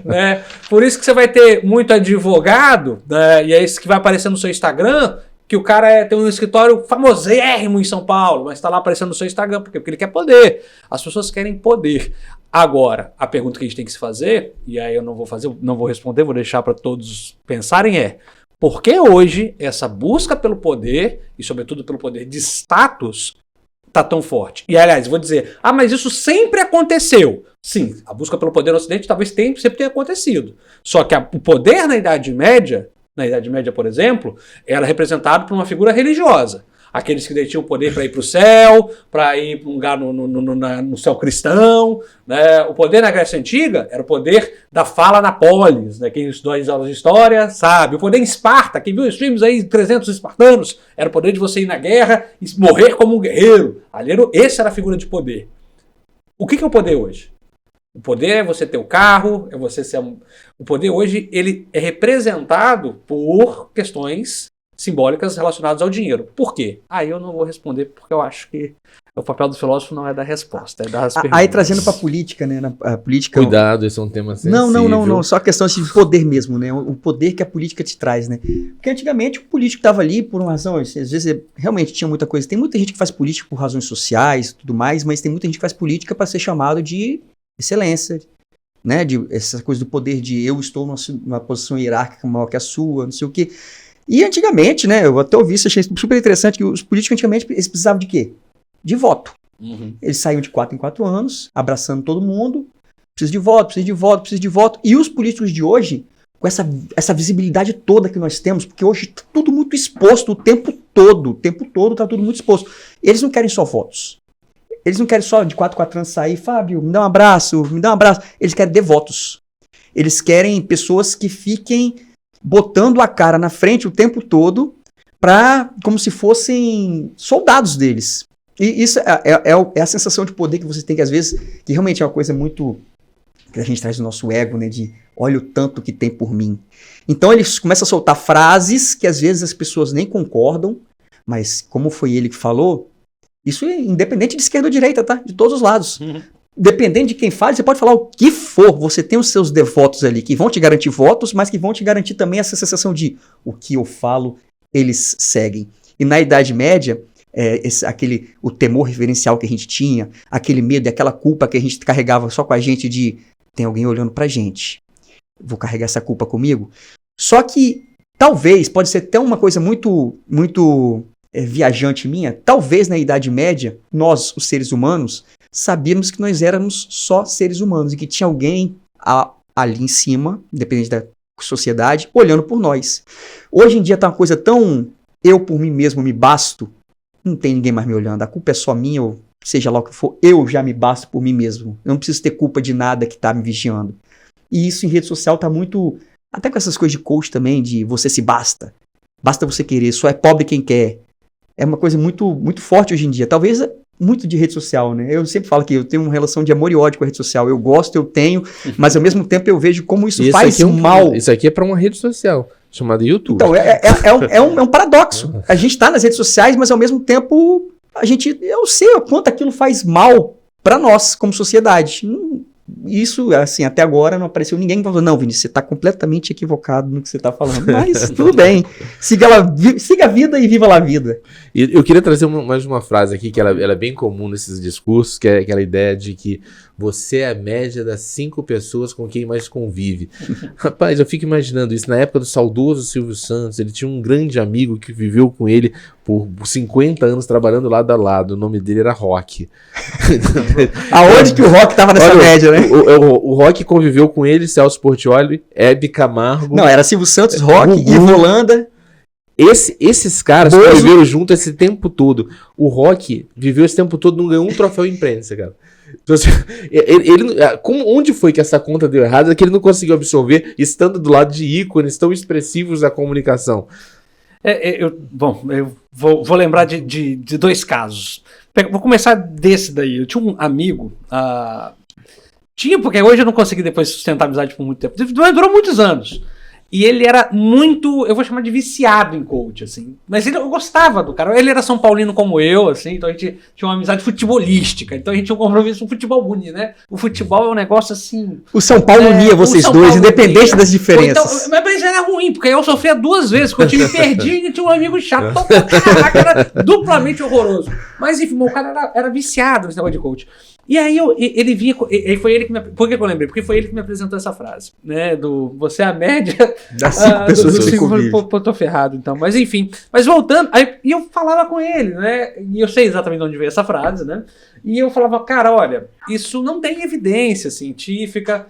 Speaker 3: Né? Por isso que você vai ter muito advogado, né? E é isso que vai aparecer no seu Instagram, que o cara tem um escritório famosérrimo em São Paulo, mas está lá aparecendo no seu Instagram. Por quê? Porque ele quer poder. As pessoas querem poder. Agora, a pergunta que a gente tem que se fazer, e aí eu não vou responder, vou deixar para todos pensarem, por que hoje essa busca pelo poder, e sobretudo pelo poder de status, está tão forte? E aliás, vou dizer, mas isso sempre aconteceu. Sim, a busca pelo poder no Ocidente talvez sempre tenha acontecido. Só que o poder na Idade Média, por exemplo, era representado por uma figura religiosa. Aqueles que tinham poder para ir para o céu, para ir para um lugar no céu cristão, né? O poder na Grécia Antiga era o poder da fala na polis, né? Quem estudou as aulas de história sabe. O poder em Esparta, quem viu os filmes aí, 300 espartanos, era o poder de você ir na guerra e morrer como um guerreiro. Essa era a figura de poder. O que é o poder hoje? O poder é você ter o carro, é você ser... O poder hoje ele é representado por questões simbólicas relacionadas ao dinheiro. Por quê? Eu não vou responder porque eu acho que o papel do filósofo não é dar resposta, é dar as perguntas.
Speaker 1: Aí trazendo para a política, né? A política.
Speaker 2: Cuidado, esse é um tema sensível.
Speaker 1: Não. Só questão de poder mesmo, né? O poder que a política te traz, né? Porque antigamente o político estava ali por uma razão, às vezes realmente tinha muita coisa. Tem muita gente que faz política por razões sociais e tudo mais, mas tem muita gente que faz política para ser chamado de excelência, né? De essa coisa do poder de eu estou numa posição hierárquica maior que a sua, não sei o quê. E antigamente, né, eu até ouvi isso, achei super interessante, que os políticos antigamente eles precisavam de quê? De voto. Uhum. Eles saíam de 4 em 4 anos, abraçando todo mundo, preciso de voto. E os políticos de hoje, com essa visibilidade toda que nós temos, porque hoje tá tudo muito exposto o tempo todo tá tudo muito exposto. Eles não querem só votos. Eles não querem só de 4 anos sair, Fábio, me dá um abraço. Eles querem devotos. Eles querem pessoas que fiquem botando a cara na frente o tempo todo, como se fossem soldados deles. E isso é a sensação de poder que você tem, que às vezes, que realmente é uma coisa muito, que a gente traz no nosso ego, né, de olha o tanto que tem por mim. Então eles começam a soltar frases que às vezes as pessoas nem concordam, mas como foi ele que falou, isso é independente de esquerda ou direita, tá? De todos os lados. Dependendo de quem fala, você pode falar o que for, você tem os seus devotos ali, que vão te garantir votos, mas que vão te garantir também essa sensação de o que eu falo, eles seguem. E na Idade Média, o temor referencial que a gente tinha, aquele medo e aquela culpa que a gente carregava só com a gente de tem alguém olhando pra gente, vou carregar essa culpa comigo. Só que talvez, pode ser até uma coisa muito, muito viajante minha, talvez na Idade Média, nós, os seres humanos, sabíamos que nós éramos só seres humanos e que tinha alguém ali em cima, independente da sociedade, olhando por nós. Hoje em dia tá uma coisa tão eu por mim mesmo me basto, não tem ninguém mais me olhando, a culpa é só minha, ou seja lá o que for, eu já me basto por mim mesmo. Eu não preciso ter culpa de nada que tá me vigiando. E isso em rede social tá muito, até com essas coisas de coach também, de você se basta. Basta você querer, só é pobre quem quer. É uma coisa muito, muito forte hoje em dia. Talvez muito de rede social, né? Eu sempre falo que eu tenho uma relação de amor e ódio com a rede social. Eu gosto, eu tenho, mas ao mesmo tempo eu vejo como isso faz mal.
Speaker 2: Isso aqui é para uma rede social chamada YouTube.
Speaker 1: Então, é um paradoxo. A gente tá nas redes sociais, mas ao mesmo tempo eu sei o quanto aquilo faz mal para nós como sociedade. Isso, assim, até agora não apareceu ninguém que falou, não, Vinícius, você tá completamente equivocado no que você tá falando. Mas tudo bem. Siga a vida e viva a vida.
Speaker 2: E eu queria trazer mais uma frase aqui, que ela é bem comum nesses discursos, que é aquela ideia de que você é a média das 5 pessoas com quem mais convive. Rapaz, eu fico imaginando isso. Na época do saudoso Silvio Santos, ele tinha um grande amigo que viveu com ele por 50 anos trabalhando lado a lado. O nome dele era Rock.
Speaker 1: Aonde que o Rock tava nessa média, né?
Speaker 2: O Rock conviveu com ele, Celso Portiolli, Hebe Camargo.
Speaker 1: Não, era Silvio Santos, Rock, Ivo Holanda.
Speaker 2: Esses caras conviveram junto esse tempo todo. O Rock viveu esse tempo todo, não ganhou um troféu imprensa, cara. Então, assim, onde foi que essa conta deu errado? É que ele não conseguiu absorver, estando do lado de ícones tão expressivos da comunicação.
Speaker 3: Eu vou lembrar de 2 casos. Vou começar desse daí. Eu tinha um amigo. Porque hoje eu não consegui depois sustentar a amizade por muito tempo. Durou muitos anos. E ele era muito, eu vou chamar de viciado em coach, assim. Mas eu gostava do cara. Ele era São Paulino como eu, assim, então a gente tinha uma amizade futebolística. Então a gente tinha um compromisso, um futebol bonito, né? O futebol é um negócio assim...
Speaker 1: O São Paulo unia vocês dois, independente das diferenças.
Speaker 3: Então, mas era ruim, porque eu sofria 2 vezes, porque o time perdia e tinha um amigo chato. Caraca, era duplamente horroroso. Mas enfim, o cara era viciado nesse negócio de coach. E aí ele vinha, foi ele que me... Por que eu lembrei? Porque foi ele que me apresentou essa frase, né? Você é a média
Speaker 1: das 5 pessoas que convivem.
Speaker 3: Pô, tô ferrado, então. Mas enfim. Mas voltando, e eu falava com ele, né? E eu sei exatamente de onde veio essa frase, né? E eu falava, cara, olha, isso não tem evidência científica.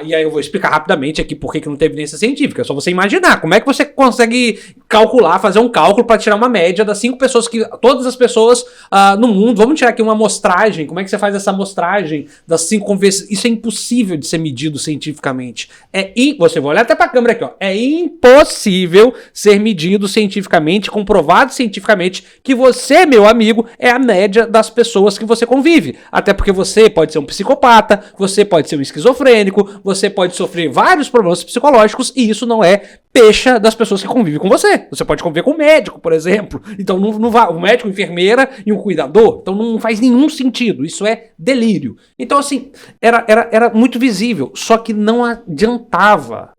Speaker 3: E aí eu vou explicar rapidamente aqui por que não tem evidência científica. É só você imaginar. Como é que você consegue calcular, fazer um cálculo para tirar uma média das 5 pessoas todas as pessoas no mundo. Vamos tirar aqui uma amostragem. Como é que você faz essa amostragem das 5 conversas? Isso é impossível de ser medido cientificamente. Você vai olhar até para a câmera aqui, ó. É impossível ser medido cientificamente, comprovado cientificamente que você, meu amigo, é a média das pessoas que você convive. Até porque você pode ser um psicopata, você pode ser um esquizofrênico, você pode sofrer vários problemas psicológicos e isso não é pecha das pessoas que convivem com você. Você pode conviver com um médico, por exemplo. Então, um médico, enfermeira e um cuidador. Então, não faz nenhum sentido. Isso é delírio. Então, assim, era muito visível. Só que não adiantava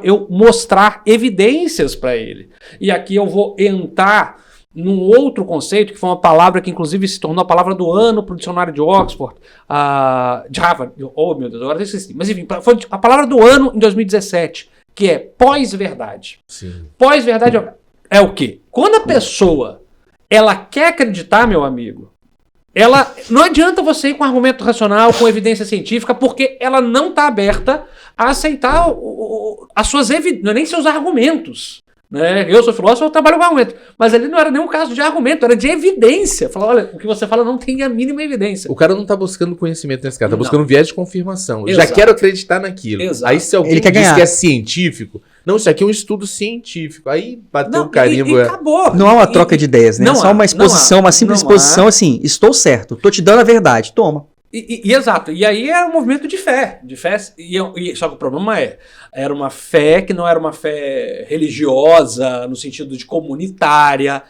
Speaker 3: eu mostrar evidências para ele. E aqui eu vou entrar num outro conceito, que foi uma palavra que inclusive se tornou a palavra do ano para o dicionário de Oxford, de Harvard, oh meu Deus, agora eu esqueci, mas enfim, foi a palavra do ano em 2017, que é pós-verdade.
Speaker 2: Sim.
Speaker 3: Pós-verdade é o quê? Quando a pessoa, ela quer acreditar, meu amigo, Não adianta você ir com argumento racional, com evidência científica, porque ela não está aberta a aceitar as suas evidências, nem seus argumentos. Né? Eu sou filósofo, eu trabalho com argumento. Mas ali não era nenhum caso de argumento, era de evidência. Falar, olha, o que você fala não tem a mínima evidência.
Speaker 2: O cara não está buscando conhecimento nesse caso, está buscando
Speaker 3: Não.
Speaker 2: viés de confirmação. Eu
Speaker 3: Exato.
Speaker 2: já quero acreditar naquilo.
Speaker 3: Exato.
Speaker 2: Aí se alguém
Speaker 1: Ele quer
Speaker 2: diz
Speaker 1: ganhar.
Speaker 2: que é científico, não, isso aqui é um estudo científico. Aí bateu o carimbo.
Speaker 3: E acabou.
Speaker 1: Não há uma troca de ideias, né?
Speaker 3: Não
Speaker 1: É só
Speaker 3: há,
Speaker 1: uma exposição,
Speaker 3: não há,
Speaker 1: uma simples
Speaker 3: não há.
Speaker 1: exposição assim, estou certo, tô te dando a verdade, toma.
Speaker 3: Exato. E aí era um movimento de fé. Só que o problema era uma fé que não era uma fé religiosa, no sentido de comunitária,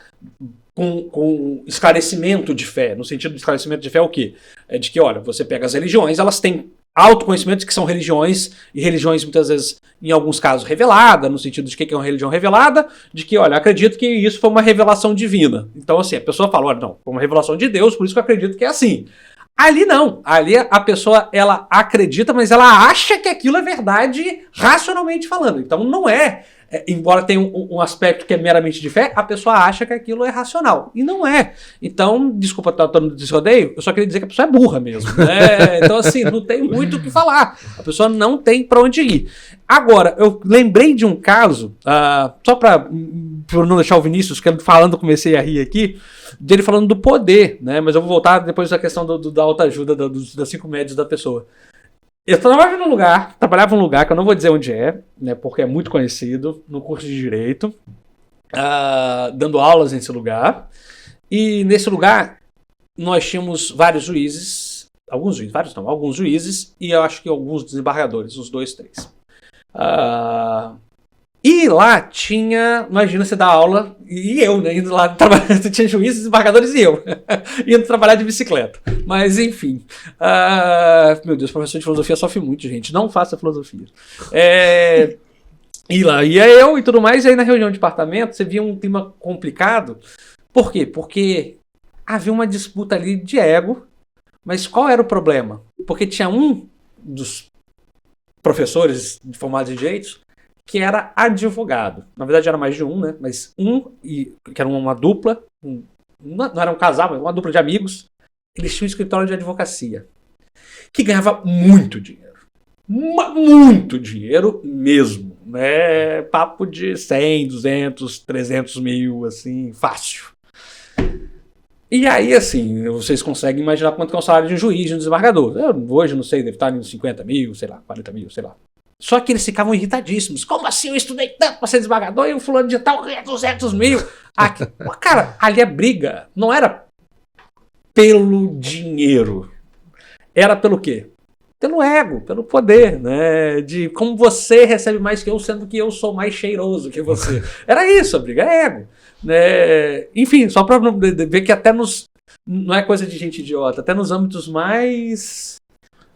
Speaker 3: com esclarecimento de fé. No sentido de esclarecimento de fé é o quê? É de que, olha, você pega as religiões, elas têm autoconhecimento de que são religiões, e religiões muitas vezes, em alguns casos, revelada, no sentido de que é uma religião revelada, de que, olha, acredito que isso foi uma revelação divina. Então, assim, a pessoa fala, olha, não, foi uma revelação de Deus, por isso que eu acredito que é assim. Ali não. Ali a pessoa, ela acredita, mas ela acha que aquilo é verdade racionalmente falando. Então não é. Embora tenha um aspecto que é meramente de fé, a pessoa acha que aquilo é racional. E não é. Então, desculpa estar todo desrodeio, eu só queria dizer que a pessoa é burra mesmo. Né? Então, assim, não tem muito o que falar. A pessoa não tem para onde ir. Agora, eu lembrei de um caso, só para não deixar o Vinícius, que falando, comecei a rir aqui, dele falando do poder, né? Mas eu vou voltar depois da questão da autoajuda, das 5 médios da pessoa. Eu trabalhava num lugar que eu não vou dizer onde é, né, porque é muito conhecido, no curso de Direito, dando aulas nesse lugar. E nesse lugar nós tínhamos vários juízes, alguns juízes, e eu acho que alguns desembargadores, uns 2, 3. E lá tinha, imagina você dar aula, e eu, né, indo lá trabalhar, tinha juízes, desembargadores e eu, indo trabalhar de bicicleta. Mas enfim, meu Deus, professor de filosofia sofre muito, gente, não faça filosofia. E lá ia eu e tudo mais, e aí na reunião de departamento você via um clima complicado. Por quê? Porque havia uma disputa ali de ego, mas qual era o problema? Porque tinha um dos professores formados em direitos que era advogado. Na verdade era mais de um, né? Mas que era uma dupla, não era um casal, mas uma dupla de amigos. Eles tinham um escritório de advocacia que ganhava muito dinheiro. Muito dinheiro mesmo, né? Papo de 100, 200, 300 mil, assim, fácil. E aí, assim, vocês conseguem imaginar quanto que é o salário de um juiz, de um desembargador. Eu hoje não sei, deve estar em 50 mil, sei lá, 40 mil, sei lá. Só que eles ficavam irritadíssimos. Como assim? Eu estudei tanto para ser desembargador e o fulano de tal ganha 200 mil. Cara, ali a briga não era pelo dinheiro. Era pelo quê? Pelo ego, pelo poder, né? De como você recebe mais que eu, sendo que eu sou mais cheiroso que você. Era isso, a briga é ego. Né? Enfim, só para ver que até não é coisa de gente idiota, até nos âmbitos mais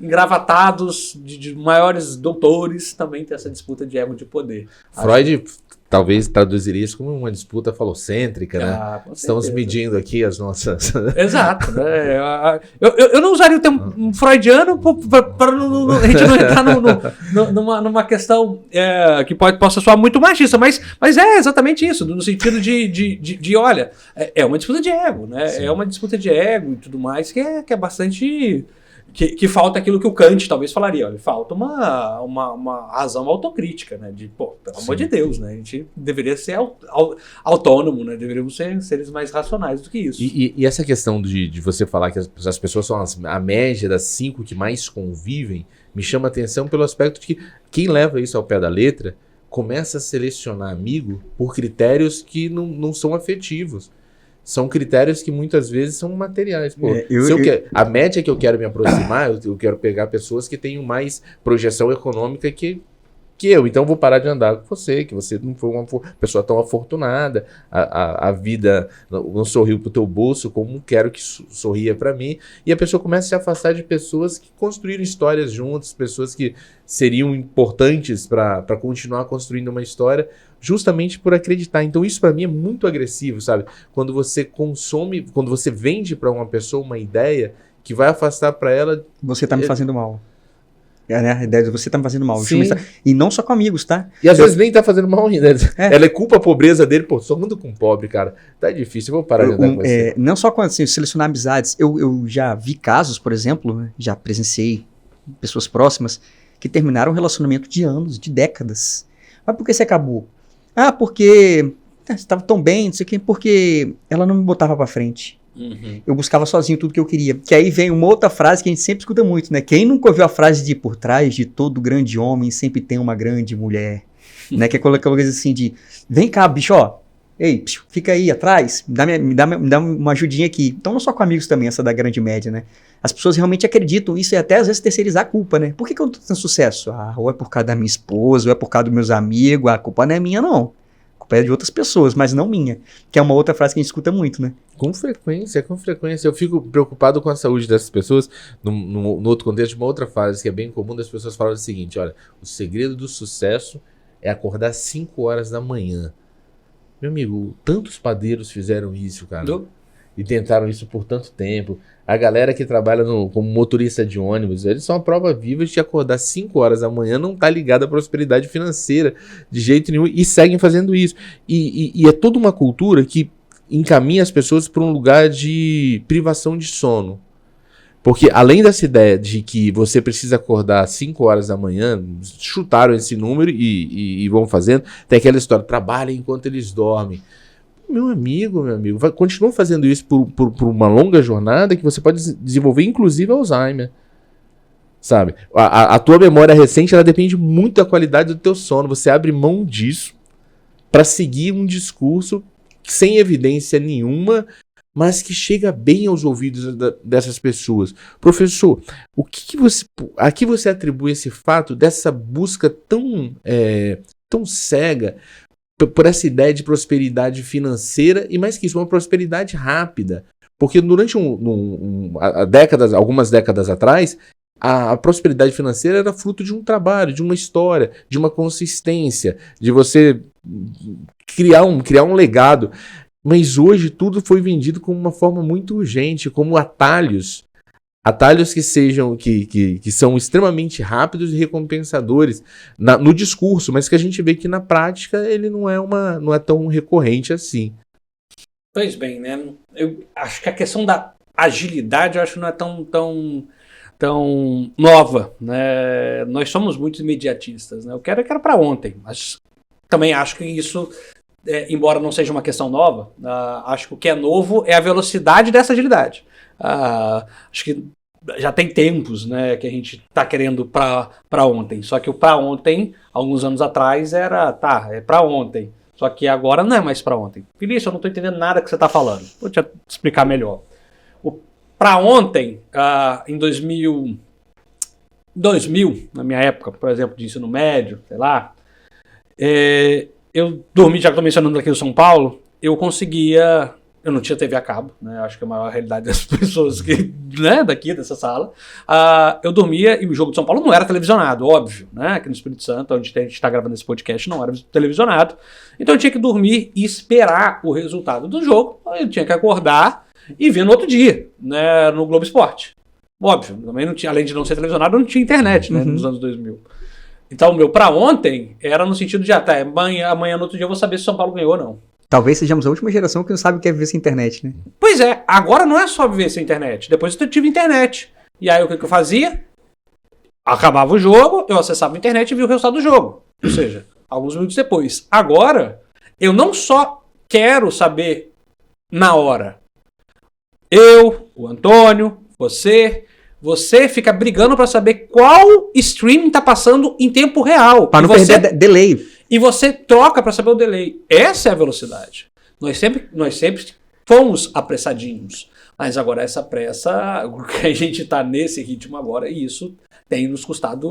Speaker 3: engravatados, de maiores doutores, também tem essa disputa de ego de poder.
Speaker 2: Freud talvez traduziria isso como uma disputa falocêntrica, né? Estamos medindo aqui as nossas...
Speaker 3: Exato. Né? Eu não usaria o termo freudiano para a gente não entrar numa questão que possa soar muito machista, mas é exatamente isso, no sentido de olha, é uma disputa de ego, né? Sim. É uma disputa de ego e tudo mais que é bastante... Que falta aquilo que o Kant talvez falaria, olha, falta uma razão autocrítica, né? De, pelo amor de Deus, né? A gente deveria ser autônomo, né? Deveríamos ser seres mais racionais do que isso.
Speaker 2: E essa questão de você falar que as pessoas são a média das 5 que mais convivem, me chama a atenção pelo aspecto de que quem leva isso ao pé da letra começa a selecionar amigo por critérios que não são afetivos. São critérios que muitas vezes são materiais. Pô, a média que eu quero me aproximar, eu quero pegar pessoas que tenham mais projeção econômica que eu. Então eu vou parar de andar com você, que você não foi uma pessoa tão afortunada. A vida não sorriu pro teu bolso como quero que sorria para mim. E a pessoa começa a se afastar de pessoas que construíram histórias juntas, pessoas que seriam importantes para continuar construindo uma história, justamente por acreditar. Então isso para mim é muito agressivo, sabe? Quando você consome, quando você vende para uma pessoa uma ideia que vai afastar para ela...
Speaker 1: Você tá me fazendo mal. né? A ideia de você tá me fazendo mal.
Speaker 2: Sim.
Speaker 1: E não só com amigos, tá?
Speaker 2: E às vezes nem tá fazendo mal ainda. Ela é culpa a pobreza dele. Pô, só ando com pobre, cara. Tá difícil, eu vou parar de andar com você.
Speaker 1: Não só com assim, selecionar amizades. Eu já vi casos, por exemplo, né, já presenciei pessoas próximas que terminaram um relacionamento de anos, de décadas. Mas por que você acabou? Ah, porque você estava tão bem, não sei o quê, porque ela não me botava pra frente. Eu buscava sozinho tudo que eu queria. Que aí vem uma outra frase que a gente sempre escuta muito, né? Quem nunca ouviu a frase de por trás de todo grande homem sempre tem uma grande mulher? Né? Que é aquela coisa assim de, vem cá, bicho, ó. Ei, fica aí atrás, me dá uma ajudinha aqui. Então não só com amigos também, essa da grande média, né? As pessoas realmente acreditam isso e até às vezes terceirizar a culpa, né? Por que eu não tô tendo sucesso? Ah, ou é por causa da minha esposa, ou é por causa dos meus amigos, a culpa não é minha não. A culpa é de outras pessoas, mas não minha. Que é uma outra frase que a gente escuta muito, né?
Speaker 2: Com frequência. Eu fico preocupado com a saúde dessas pessoas. No outro contexto, uma outra frase que é bem comum das pessoas falarem o seguinte, olha, o segredo do sucesso é acordar 5 horas da manhã. Meu amigo, tantos padeiros fizeram isso, cara. E tentaram isso por tanto tempo. A galera que trabalha como motorista de ônibus, eles são a prova viva de acordar 5 horas da manhã, não tá ligado à prosperidade financeira de jeito nenhum, e seguem fazendo isso. E é toda uma cultura que encaminha as pessoas para um lugar de privação de sono. Porque além dessa ideia de que você precisa acordar 5 horas da manhã, chutaram esse número e vão fazendo, tem aquela história, trabalhem enquanto eles dormem. Meu amigo, continua fazendo isso por uma longa jornada que você pode desenvolver, inclusive, Alzheimer. Sabe? A tua memória recente, ela depende muito da qualidade do teu sono. Você abre mão disso para seguir um discurso sem evidência nenhuma, mas que chega bem aos ouvidos dessas pessoas. Professor, a que você atribui esse fato dessa busca tão cega por essa ideia de prosperidade financeira e, mais que isso, uma prosperidade rápida? Porque durante algumas décadas atrás, a prosperidade financeira era fruto de um trabalho, de uma história, de uma consistência, de você criar um legado. Mas hoje tudo foi vendido como uma forma muito urgente, como atalhos que são extremamente rápidos e recompensadores no discurso, mas que a gente vê que na prática ele não é tão recorrente assim.
Speaker 3: Pois bem, né? Eu acho que a questão da agilidade eu acho que não é tão nova, né? Nós somos muito imediatistas, né? Eu quero para ontem, mas também acho que isso, embora não seja uma questão nova, acho que o que é novo é a velocidade dessa agilidade. Acho que já tem tempos, né, que a gente está querendo para ontem, só que o para ontem, alguns anos atrás, é para ontem, só que agora não é mais para ontem. Felício, eu não estou entendendo nada que você está falando, vou te explicar melhor. O para ontem, em 2000, na minha época, por exemplo, de ensino médio, sei lá, eu dormi, já que estou mencionando aqui o São Paulo, eu não tinha TV a cabo, né? Acho que é a maior realidade das pessoas né, daqui, dessa sala. Eu dormia e o jogo de São Paulo não era televisionado, óbvio, né? Aqui no Espírito Santo, onde a gente está gravando esse podcast, não era televisionado. Então eu tinha que dormir e esperar o resultado do jogo. Eu tinha que acordar e ver no outro dia, né, no Globo Esporte. Óbvio, também não tinha, além de não ser televisionado, não tinha internet, né, nos anos 2000. Então o meu pra ontem era no sentido de amanhã no outro dia eu vou saber se o São Paulo ganhou ou não.
Speaker 1: Talvez sejamos a última geração que não sabe o que é viver sem internet, né?
Speaker 3: Pois é, agora não é só viver sem internet. Depois eu tive internet. E aí o que eu fazia? Acabava o jogo, eu acessava a internet e via o resultado do jogo. Ou seja, alguns minutos depois. Agora, eu não só quero saber na hora. Eu, o Antônio, você fica brigando pra saber qual streaming tá passando em tempo real.
Speaker 1: Para não perder delay.
Speaker 3: E você troca pra saber o delay. Essa é a velocidade. Nós sempre fomos apressadinhos. Mas agora essa pressa, que a gente tá nesse ritmo agora, e isso tem nos custado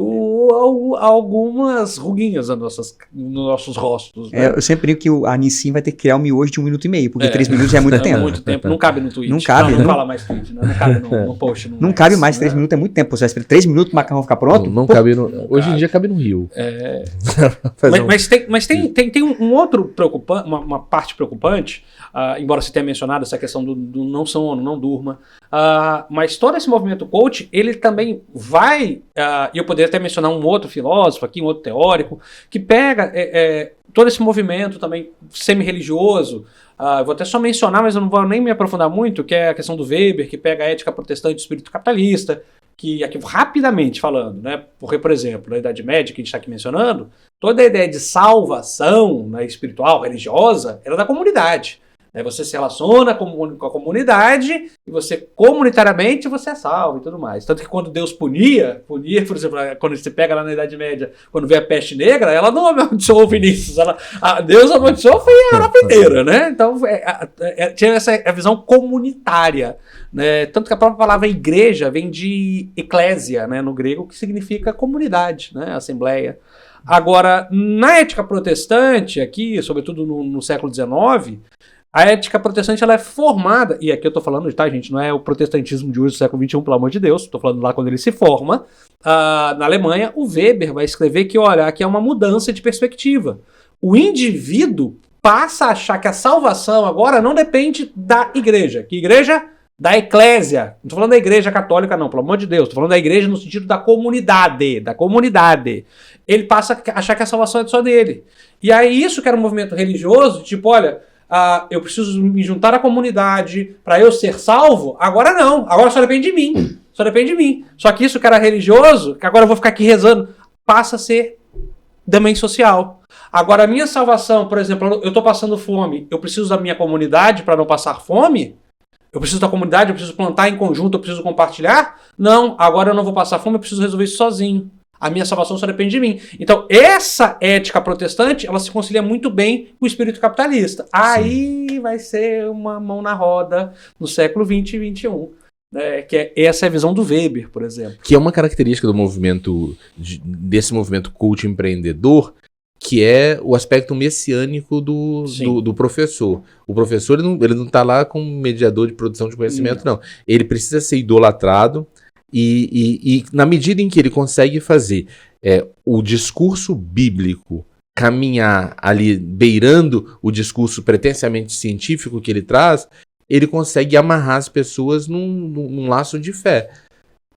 Speaker 3: algumas ruguinhas nos nossos rostos. Né?
Speaker 1: Eu sempre digo que a Nissin vai ter que criar um miojo de 1 minuto e meio, porque 3 minutos já é muito tempo.
Speaker 3: É muito tempo, não cabe no tweet.
Speaker 1: Não cabe.
Speaker 3: Não fala mais tweet, né? Não cabe no post.
Speaker 1: Não cabe mais 3 minutos, é muito tempo. Você vai esperar 3 minutos o macarrão ficar pronto?
Speaker 2: Não cabe hoje em dia cabe no Rio.
Speaker 3: Mas tem um outro preocupante, uma parte preocupante, embora você tenha mencionado essa questão do não sono, não não durma. Mas todo esse movimento coach, ele também vai, e eu poderia até mencionar um outro filósofo aqui, um outro teórico, que pega todo esse movimento também semi-religioso. Vou até só mencionar, mas eu não vou nem me aprofundar muito, que é a questão do Weber, que pega a ética protestante do espírito capitalista, que aqui rapidamente falando, né? Porque, por exemplo, na Idade Média, que a gente está aqui mencionando, toda a ideia de salvação, né, espiritual, religiosa, era da comunidade. Você se relaciona com a comunidade e você, comunitariamente, você é salvo e tudo mais. Tanto que quando Deus punia, por exemplo, quando você pega lá na Idade Média, quando vê a peste negra, ela não amaldiçoou o Vinícius, Deus amaldiçoou foi a Europa inteira, né? Então, tinha essa visão comunitária, né? Tanto que a própria palavra igreja vem de eclésia, né, no grego, que significa comunidade, né, assembleia. Agora, na ética protestante, aqui, sobretudo no século XIX, a ética protestante ela é formada, e aqui eu estou falando, tá, gente, não é o protestantismo de hoje do século XXI, pelo amor de Deus, estou falando lá quando ele se forma, na Alemanha, o Weber vai escrever que, olha, aqui é uma mudança de perspectiva. O indivíduo passa a achar que a salvação agora não depende da igreja. Que igreja? Da eclésia. Não estou falando da igreja católica, não, pelo amor de Deus. Estou falando da igreja no sentido da comunidade. Da comunidade. Ele passa a achar que a salvação é só dele. E aí isso que era um movimento religioso, tipo, olha, eu preciso me juntar à comunidade para eu ser salvo. Agora não. Agora só depende de mim. Só depende de mim. Só que isso que era religioso, que agora eu vou ficar aqui rezando, passa a ser também social. Agora a minha salvação, por exemplo, eu estou passando fome, eu preciso da minha comunidade para não passar fome? Eu preciso da comunidade, eu preciso plantar em conjunto, eu preciso compartilhar? Não, agora eu não vou passar fome, eu preciso resolver isso sozinho. A minha salvação só depende de mim. Então, essa ética protestante, ela se concilia muito bem com o espírito capitalista. Aí vai ser uma mão na roda no século XX e XXI. Né? Essa é a visão do Weber, por exemplo.
Speaker 2: Que é uma característica do movimento, desse movimento cult empreendedor, que é o aspecto messiânico do professor. O professor ele não está lá como mediador de produção de conhecimento, não. Ele precisa ser idolatrado e na medida em que ele consegue fazer o discurso bíblico caminhar ali beirando o discurso pretensamente científico que ele traz, ele consegue amarrar as pessoas num laço de fé.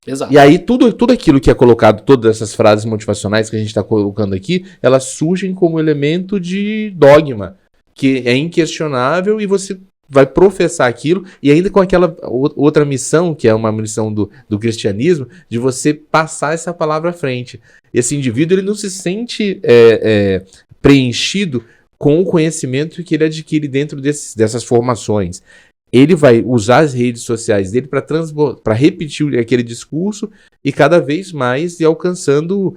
Speaker 3: Exato.
Speaker 2: E aí tudo aquilo que é colocado, todas essas frases motivacionais que a gente está colocando aqui, elas surgem como elemento de dogma, que é inquestionável e você vai professar aquilo, e ainda com aquela outra missão, que é uma missão do cristianismo, de você passar essa palavra à frente. Esse indivíduo ele não se sente preenchido com o conhecimento que ele adquire dentro dessas formações. Ele vai usar as redes sociais dele para repetir aquele discurso e cada vez mais ir alcançando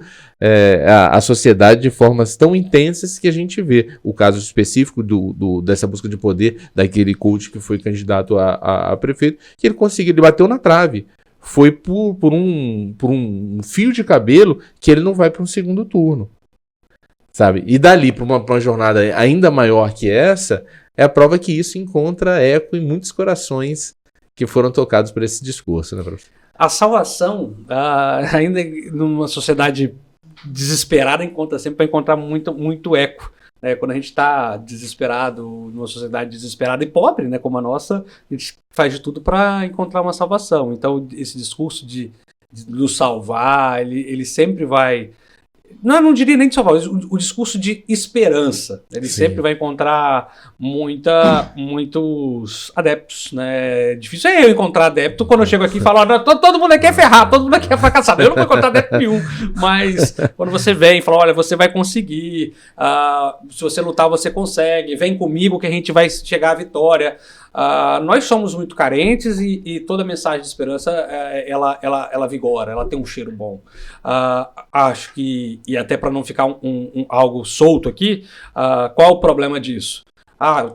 Speaker 2: a sociedade de formas tão intensas que a gente vê. O caso específico dessa busca de poder daquele coach que foi candidato a prefeito, que ele bateu na trave. Foi por um fio de cabelo que ele não vai para um segundo turno. Sabe? E dali para uma jornada ainda maior que essa, é a prova que isso encontra eco em muitos corações que foram tocados por esse discurso, né, professor?
Speaker 3: A salvação, ainda numa sociedade desesperada, encontra sempre para encontrar muito eco. Né? Quando a gente está desesperado, numa sociedade desesperada e pobre, né, como a nossa, a gente faz de tudo para encontrar uma salvação. Então, esse discurso de nos salvar, ele sempre vai... Não diria nem de salvar, o discurso de esperança. Ele sempre vai encontrar muitos adeptos, né? Difícil é eu encontrar adepto quando eu chego aqui e falo, todo mundo aqui é ferrado, todo mundo aqui é fracassado. Eu não vou encontrar adepto nenhum. Mas quando você vem e fala, olha, você vai conseguir, se você lutar, você consegue, vem comigo que a gente vai chegar à vitória. Nós somos muito carentes e toda mensagem de esperança ela vigora, ela tem um cheiro bom. Acho que, e até para não ficar algo solto aqui, qual o problema disso?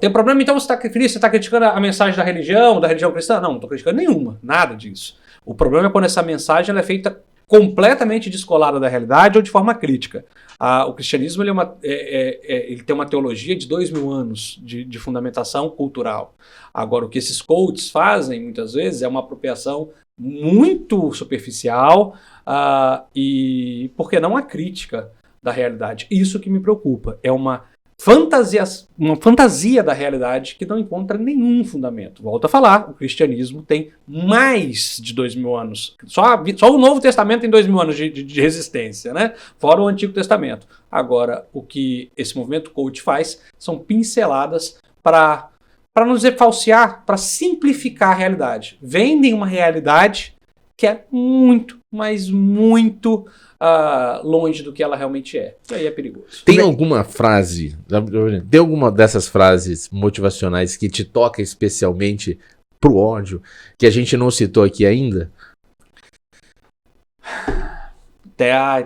Speaker 3: Tem problema, então você está criticando a mensagem da religião cristã? Não estou criticando nenhuma, nada disso. O problema é quando essa mensagem ela é feita completamente descolada da realidade ou de forma crítica. O cristianismo ele tem uma teologia de 2000 anos de fundamentação cultural. Agora, o que esses coaches fazem, muitas vezes, é uma apropriação muito superficial e, por que não, a crítica da realidade. Isso que me preocupa. É uma uma fantasia da realidade que não encontra nenhum fundamento. Volto a falar, o cristianismo tem mais de 2000 anos. Só o Novo Testamento tem 2000 anos de resistência, né? Fora o Antigo Testamento. Agora, o que esse movimento coach faz são pinceladas para não dizer falsear, para simplificar a realidade. Vendem uma realidade que é muito, mas muito longe do que ela realmente é. E aí é perigoso.
Speaker 2: Tem alguma frase, tem alguma dessas frases motivacionais que te toca especialmente pro ódio, que a gente não citou aqui ainda?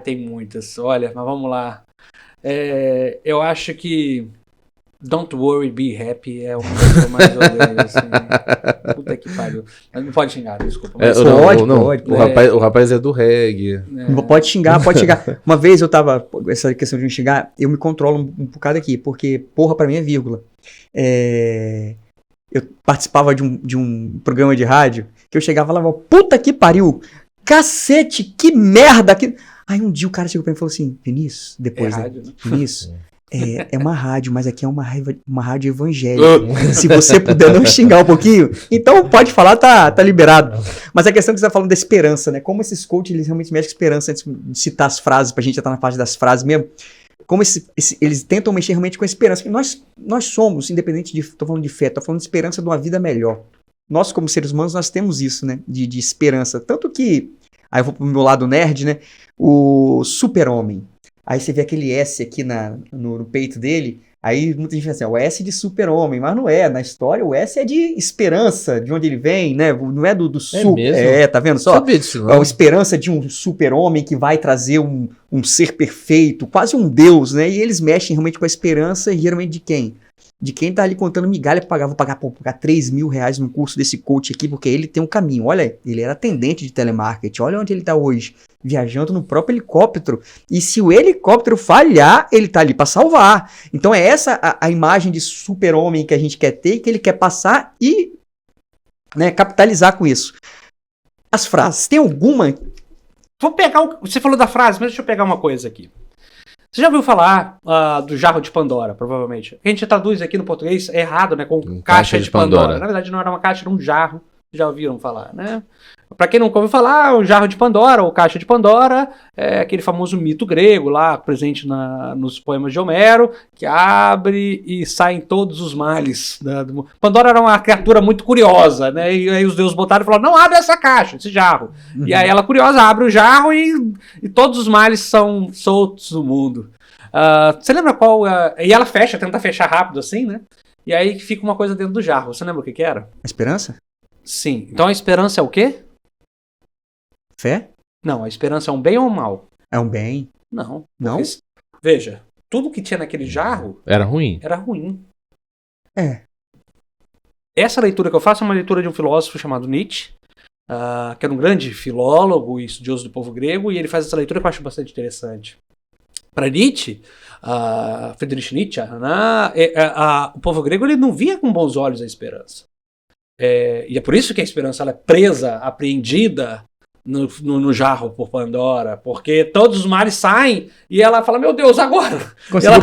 Speaker 3: Tem muitas. Olha, mas vamos lá. Eu acho que Don't worry, be happy é uma coisa que eu mais odeio, assim. Puta que pariu. Mas não pode xingar, desculpa. Mas
Speaker 1: Pode.
Speaker 2: O rapaz é do reggae.
Speaker 1: Pode xingar. Uma vez eu tava, essa questão de me xingar, eu me controlo um bocado aqui, porque porra pra mim é vírgula. Eu participava de um programa de rádio, que eu chegava lá e falava, puta que pariu, cacete, que merda. Aí um dia o cara chegou pra mim e falou assim, Vinícius, depois,
Speaker 3: rádio, né?
Speaker 1: Vinícius, é uma rádio, mas aqui é uma rádio evangélica. Se você puder não xingar um pouquinho, então pode falar, tá liberado. Mas a questão que você tá falando da esperança, né? Como esses coaches, eles realmente mexem com esperança, antes de citar as frases, pra gente já estar na parte das frases mesmo. Como eles tentam mexer realmente com a esperança. Nós somos, independente de, tô falando de fé, tô falando de esperança de uma vida melhor. Nós, como seres humanos, nós temos isso, né? De esperança. Tanto que, aí eu vou pro meu lado nerd, né? O Super-Homem. Aí você vê aquele S aqui no peito dele, aí muita gente fala assim, o S é de Super-Homem, mas não é, na história o S é de esperança, de onde ele vem, né, não é do super,
Speaker 2: mesmo?
Speaker 1: Tá vendo só?
Speaker 2: Sabia disso, não.
Speaker 1: É a esperança de um Super-Homem que vai trazer um ser perfeito, quase um Deus, né, e eles mexem realmente com a esperança, e geralmente de quem? De quem tá ali contando migalha pra vou pagar 3 mil reais num curso desse coach aqui, porque ele tem um caminho. Olha, ele era atendente de telemarketing, olha onde ele tá hoje, viajando no próprio helicóptero. E se o helicóptero falhar, ele tá ali pra salvar. Então é essa a imagem de super-homem que a gente quer ter, que ele quer passar e, né, capitalizar com isso. As frases, tem alguma?
Speaker 3: Vou pegar você falou da frase, mas deixa eu pegar uma coisa aqui. Você já ouviu falar do jarro de Pandora, provavelmente? A gente traduz aqui no português errado, né? Com caixa de Pandora. Na verdade, não era uma caixa, era um jarro. Já ouviram falar, né? Para quem nunca ouviu falar, o jarro de Pandora, ou caixa de Pandora, é aquele famoso mito grego lá, presente nos poemas de Homero, que abre e saem todos os males. Né? Pandora era uma criatura muito curiosa, né? E aí os deuses botaram e falaram, não, abre essa caixa, esse jarro. Uhum. E aí ela, curiosa, abre o jarro e todos os males são soltos do mundo. Você lembra qual... E ela tenta fechar rápido assim, né? E aí fica uma coisa dentro do jarro. Você lembra o que era?
Speaker 1: A esperança?
Speaker 3: Sim. Então a esperança é o quê?
Speaker 1: Fé?
Speaker 3: Não, a esperança é um bem ou um mal?
Speaker 1: É um bem.
Speaker 3: Não.
Speaker 1: Não?
Speaker 3: Veja, tudo que tinha naquele jarro...
Speaker 2: Era ruim?
Speaker 3: Era ruim.
Speaker 1: É.
Speaker 3: Essa leitura que eu faço é uma leitura de um filósofo chamado Nietzsche, que era um grande filólogo e estudioso do povo grego, e ele faz essa leitura que eu acho bastante interessante. Para Nietzsche, Friedrich Nietzsche, o povo grego ele não via com bons olhos a esperança. E é por isso que a esperança ela é presa, apreendida no jarro por Pandora, porque todos os males saem e ela fala, meu Deus, agora! Ela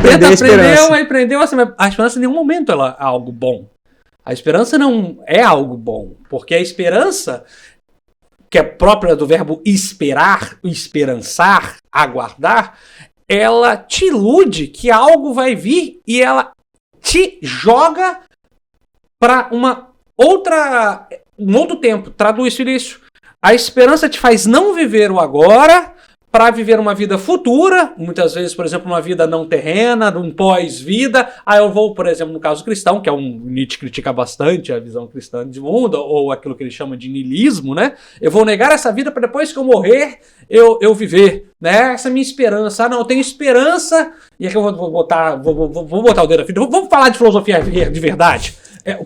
Speaker 3: prendeu assim, mas a esperança em nenhum momento ela é algo bom. A esperança não é algo bom, porque a esperança, que é própria do verbo esperar, esperançar, aguardar, ela te ilude que algo vai vir e ela te joga para um outro tempo. Traduz isso. A esperança te faz não viver o agora para viver uma vida futura, muitas vezes, por exemplo, uma vida não terrena, um pós-vida. Eu vou, por exemplo, no caso cristão, que é Nietzsche critica bastante a visão cristã de mundo, ou aquilo que ele chama de niilismo, né? Eu vou negar essa vida para depois que eu morrer, eu viver, né? Essa é a minha esperança. Não, eu tenho esperança, e aqui eu vou botar o dedo na fita. Vamos falar de filosofia de verdade.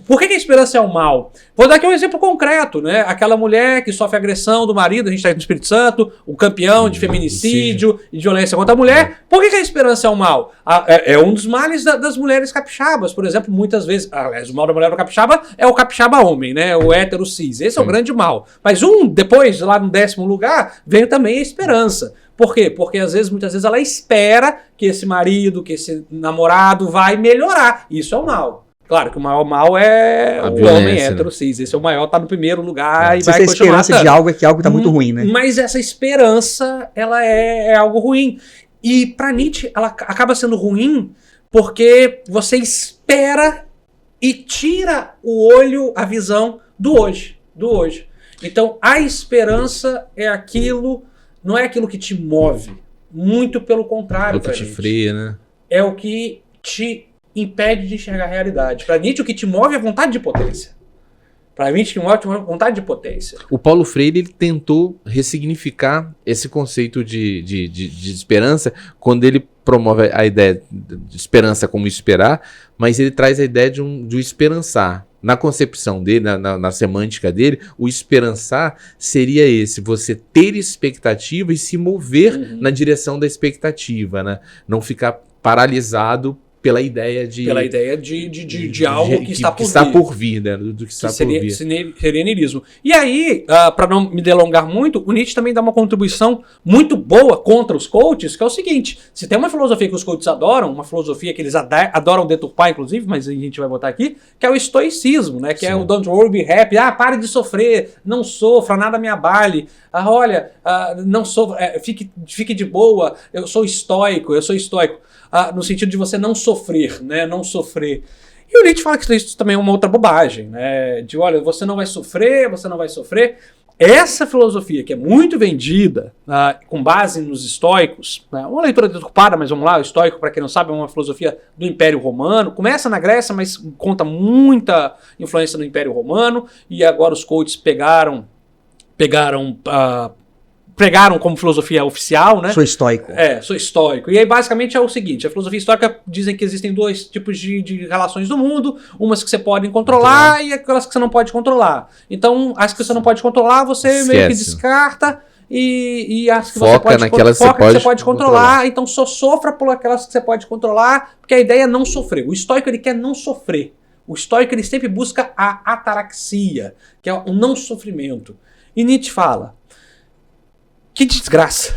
Speaker 3: Por que a esperança é o mal? Vou dar aqui um exemplo concreto, né? Aquela mulher que sofre agressão do marido, a gente está no Espírito Santo, o campeão de feminicídio e de violência contra a mulher. Por que a esperança é o mal? É um dos males das mulheres capixabas, por exemplo, muitas vezes. Aliás, o mal da mulher capixaba é o capixaba homem, né? O hétero cis. Esse é o grande mal. Mas depois, lá no 10º lugar, veio também a esperança. Por quê? Porque muitas vezes ela espera que esse marido, que esse namorado vai melhorar. Isso é o mal. Claro que o maior mal é o homem hétero cis. Esse é o maior, tá no primeiro lugar e vai continuar.
Speaker 1: A esperança de algo é que algo tá muito ruim, né?
Speaker 3: Mas essa esperança, ela é algo ruim. E para Nietzsche, ela acaba sendo ruim porque você espera e tira o olho, a visão do hoje. Então, a esperança é aquilo... Não é aquilo que te move. Muito pelo contrário.
Speaker 2: É o que te freia, né?
Speaker 3: É o que te impede de enxergar a realidade. Para Nietzsche, o que te move é a vontade de potência. Para mim, o que move é a vontade de potência.
Speaker 2: O Paulo Freire ele tentou ressignificar esse conceito de esperança quando ele promove a ideia de esperança como esperar, mas ele traz a ideia de um esperançar. Na concepção dele, na semântica dele, o esperançar seria você ter expectativa e se mover na direção da expectativa, né? Não ficar paralisado pela ideia de
Speaker 3: algo que está
Speaker 2: por vir, né? Do que está por vir.
Speaker 3: Seria niilismo. E aí, para não me delongar muito, o Nietzsche também dá uma contribuição muito boa contra os coaches, que é o seguinte: se tem uma filosofia que os coaches adoram, uma filosofia que eles adoram deturpar, inclusive, mas a gente vai botar aqui, que é o estoicismo, né? Que é o don't worry, be happy. Pare de sofrer, não sofra, nada me abale. Não sofra, fique de boa, eu sou estoico. No sentido de você não sofrer, né? Não sofrer. E o Nietzsche fala que isso também é uma outra bobagem, né? De, olha, você não vai sofrer. Essa filosofia que é muito vendida, com base nos estoicos, né? Uma leitura deturpada, mas vamos lá, o estoico, para quem não sabe, é uma filosofia do Império Romano. Começa na Grécia, mas conta muita influência no Império Romano, e agora os coaches pregaram como filosofia oficial, né?
Speaker 1: Sou estoico.
Speaker 3: Sou estoico. E aí, basicamente, é o seguinte: a filosofia estoica dizem que existem dois tipos de relações do mundo, umas que você pode controlar e aquelas que você não pode controlar. Então, as que você não pode controlar, você meio que descarta, e as que você pode controlar. Então, só sofra por aquelas que você pode controlar, porque a ideia é não sofrer. O estoico, ele quer não sofrer. O estoico, ele sempre busca a ataraxia, que é o não sofrimento. E Nietzsche fala: que desgraça.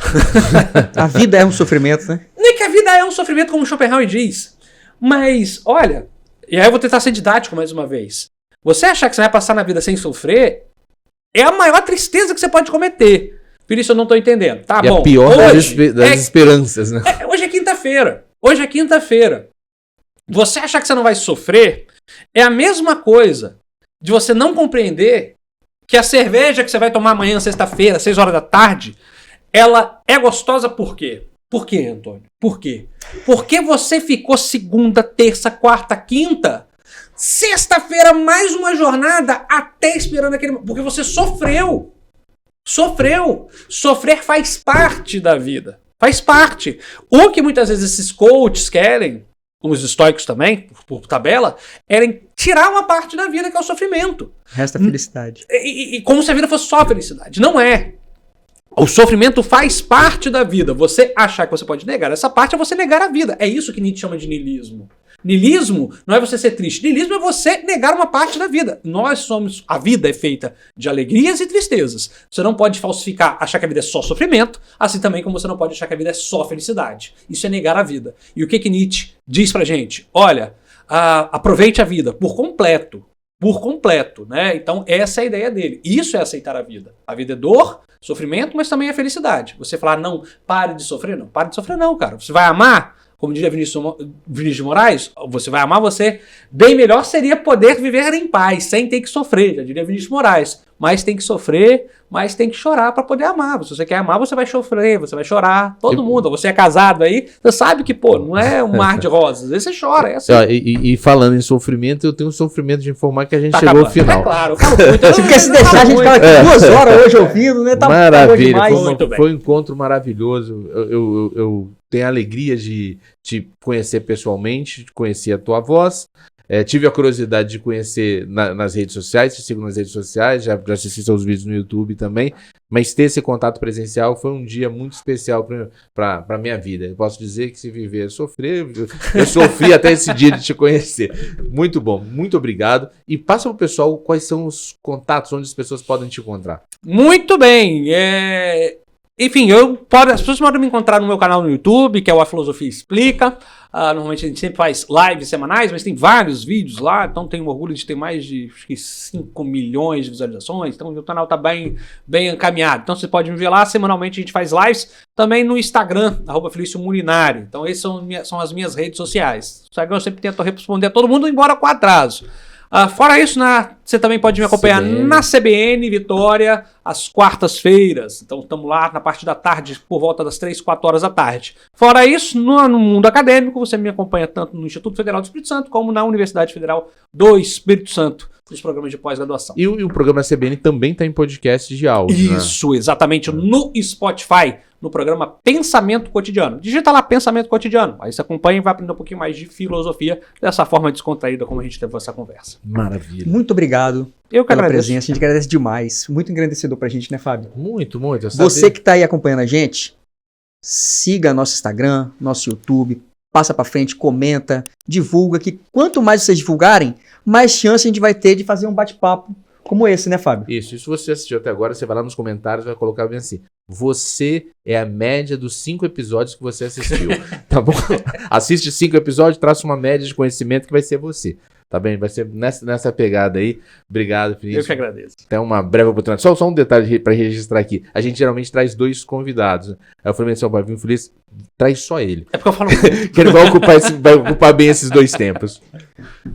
Speaker 1: A vida é um sofrimento, né?
Speaker 3: Nem que a vida é um sofrimento, como Schopenhauer diz. Mas, olha, e aí eu vou tentar ser didático mais uma vez. Você achar que você vai passar na vida sem sofrer é a maior tristeza que você pode cometer. Por isso eu não estou entendendo. Tá bom.
Speaker 2: É a pior das esperanças, né?
Speaker 3: Hoje é quinta-feira. Você achar que você não vai sofrer é a mesma coisa de você não compreender que a cerveja que você vai tomar amanhã, sexta-feira, 6 horas da tarde, ela é gostosa por quê? Por quê, Antônio? Por quê? Porque você ficou segunda, terça, quarta, quinta, sexta-feira, mais uma jornada, até esperando aquele... Porque você sofreu. Sofrer faz parte da vida. Faz parte. O que muitas vezes esses coaches querem, os estoicos também, por tabela, é tirar uma parte da vida, que é o sofrimento.
Speaker 1: Resta a felicidade.
Speaker 3: E como se a vida fosse só felicidade. Não é. O sofrimento faz parte da vida. Você achar que você pode negar essa parte é você negar a vida. É isso que Nietzsche chama de niilismo. Niilismo não é você ser triste. Niilismo é você negar uma parte da vida. A vida é feita de alegrias e tristezas. Você não pode falsificar, achar que a vida é só sofrimento, assim também como você não pode achar que a vida é só felicidade. Isso é negar a vida. E o que Nietzsche diz pra gente? Olha, aproveite a vida por completo. Né? Então essa é a ideia dele. Isso é aceitar a vida. A vida é dor, sofrimento, mas também é felicidade. Você falar, não, pare de sofrer. Não, pare de sofrer não, cara. Você vai amar, como diria Vinícius de Moraes, você vai amar, você bem melhor seria poder viver em paz, sem ter que sofrer, já diria Vinícius de Moraes. Mas tem que sofrer, mas tem que chorar para poder amar. Se você quer amar, você vai sofrer, você vai chorar. Todo mundo. Você é casado aí, você sabe que, não é um mar de rosas. Às vezes você chora, é assim.
Speaker 2: E falando em sofrimento, eu tenho um sofrimento de informar que a gente chegou ao final.
Speaker 3: É claro, eu falo muito.
Speaker 1: Se deixar, a gente fica aqui 2 horas hoje ouvindo, né? Tá
Speaker 2: maravilha,
Speaker 1: demais.
Speaker 2: Foi um encontro maravilhoso. Eu tenho a alegria de te conhecer pessoalmente, de conhecer a tua voz. Tive a curiosidade de conhecer nas redes sociais, te sigo nas redes sociais, já assisti seus vídeos no YouTube também, mas ter esse contato presencial foi um dia muito especial para a minha vida. Eu posso dizer que se viver é sofrer, eu sofri até esse dia de te conhecer. Muito bom, muito obrigado. E passa para o pessoal quais são os contatos, onde as pessoas podem te encontrar.
Speaker 3: Muito bem, enfim, as pessoas podem me encontrar no meu canal no YouTube, que é o A Filosofia Explica. Normalmente a gente sempre faz lives semanais, mas tem vários vídeos lá, então tenho orgulho de ter mais de acho que 5 milhões de visualizações, então o meu canal está bem encaminhado. Então você pode me ver lá, semanalmente a gente faz lives, também no Instagram, @FelícioMulinari. Então essas são as minhas redes sociais. No Instagram eu sempre tento responder a todo mundo, embora com atraso. Fora isso, você também pode me acompanhar na CBN Vitória, às quartas-feiras. Então estamos lá na parte da tarde, por volta das 3, 4 horas da tarde. Fora isso, no mundo acadêmico, você me acompanha tanto no Instituto Federal do Espírito Santo, como na Universidade Federal do Espírito Santo, nos programas de pós-graduação.
Speaker 2: E o programa CBN também está em podcast de áudio.
Speaker 3: Isso, né? Exatamente, no Spotify, no programa Pensamento Cotidiano. Digita lá Pensamento Cotidiano. Aí você acompanha e vai aprender um pouquinho mais de filosofia, dessa forma descontraída como a gente teve essa conversa.
Speaker 2: Maravilha.
Speaker 1: Muito obrigado
Speaker 3: pela
Speaker 1: presença. A gente agradece demais. Muito engrandecedor pra gente, né, Fábio?
Speaker 2: Muito, muito.
Speaker 1: Você que tá aí acompanhando a gente, siga nosso Instagram, nosso YouTube, passa pra frente, comenta, divulga, que quanto mais vocês divulgarem, mais chance a gente vai ter de fazer um bate-papo como esse, né, Fábio?
Speaker 2: Isso. E se você assistiu até agora, você vai lá nos comentários e vai colocar bem assim: você é a média dos 5 episódios que você assistiu. Tá bom? Assiste 5 episódios, traça uma média de conhecimento que vai ser você. Tá bem? Vai ser nessa pegada aí. Obrigado, Felício.
Speaker 3: Eu que agradeço.
Speaker 2: Até uma breve oportunidade. Só um detalhe para registrar aqui. A gente geralmente traz 2 convidados. Aí eu falei assim: vai vir o Felício, traz só ele.
Speaker 3: É porque eu falo muito.
Speaker 2: Que ele vai ocupar bem esses 2 tempos.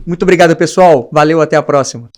Speaker 1: Muito obrigado, pessoal. Valeu, até a próxima.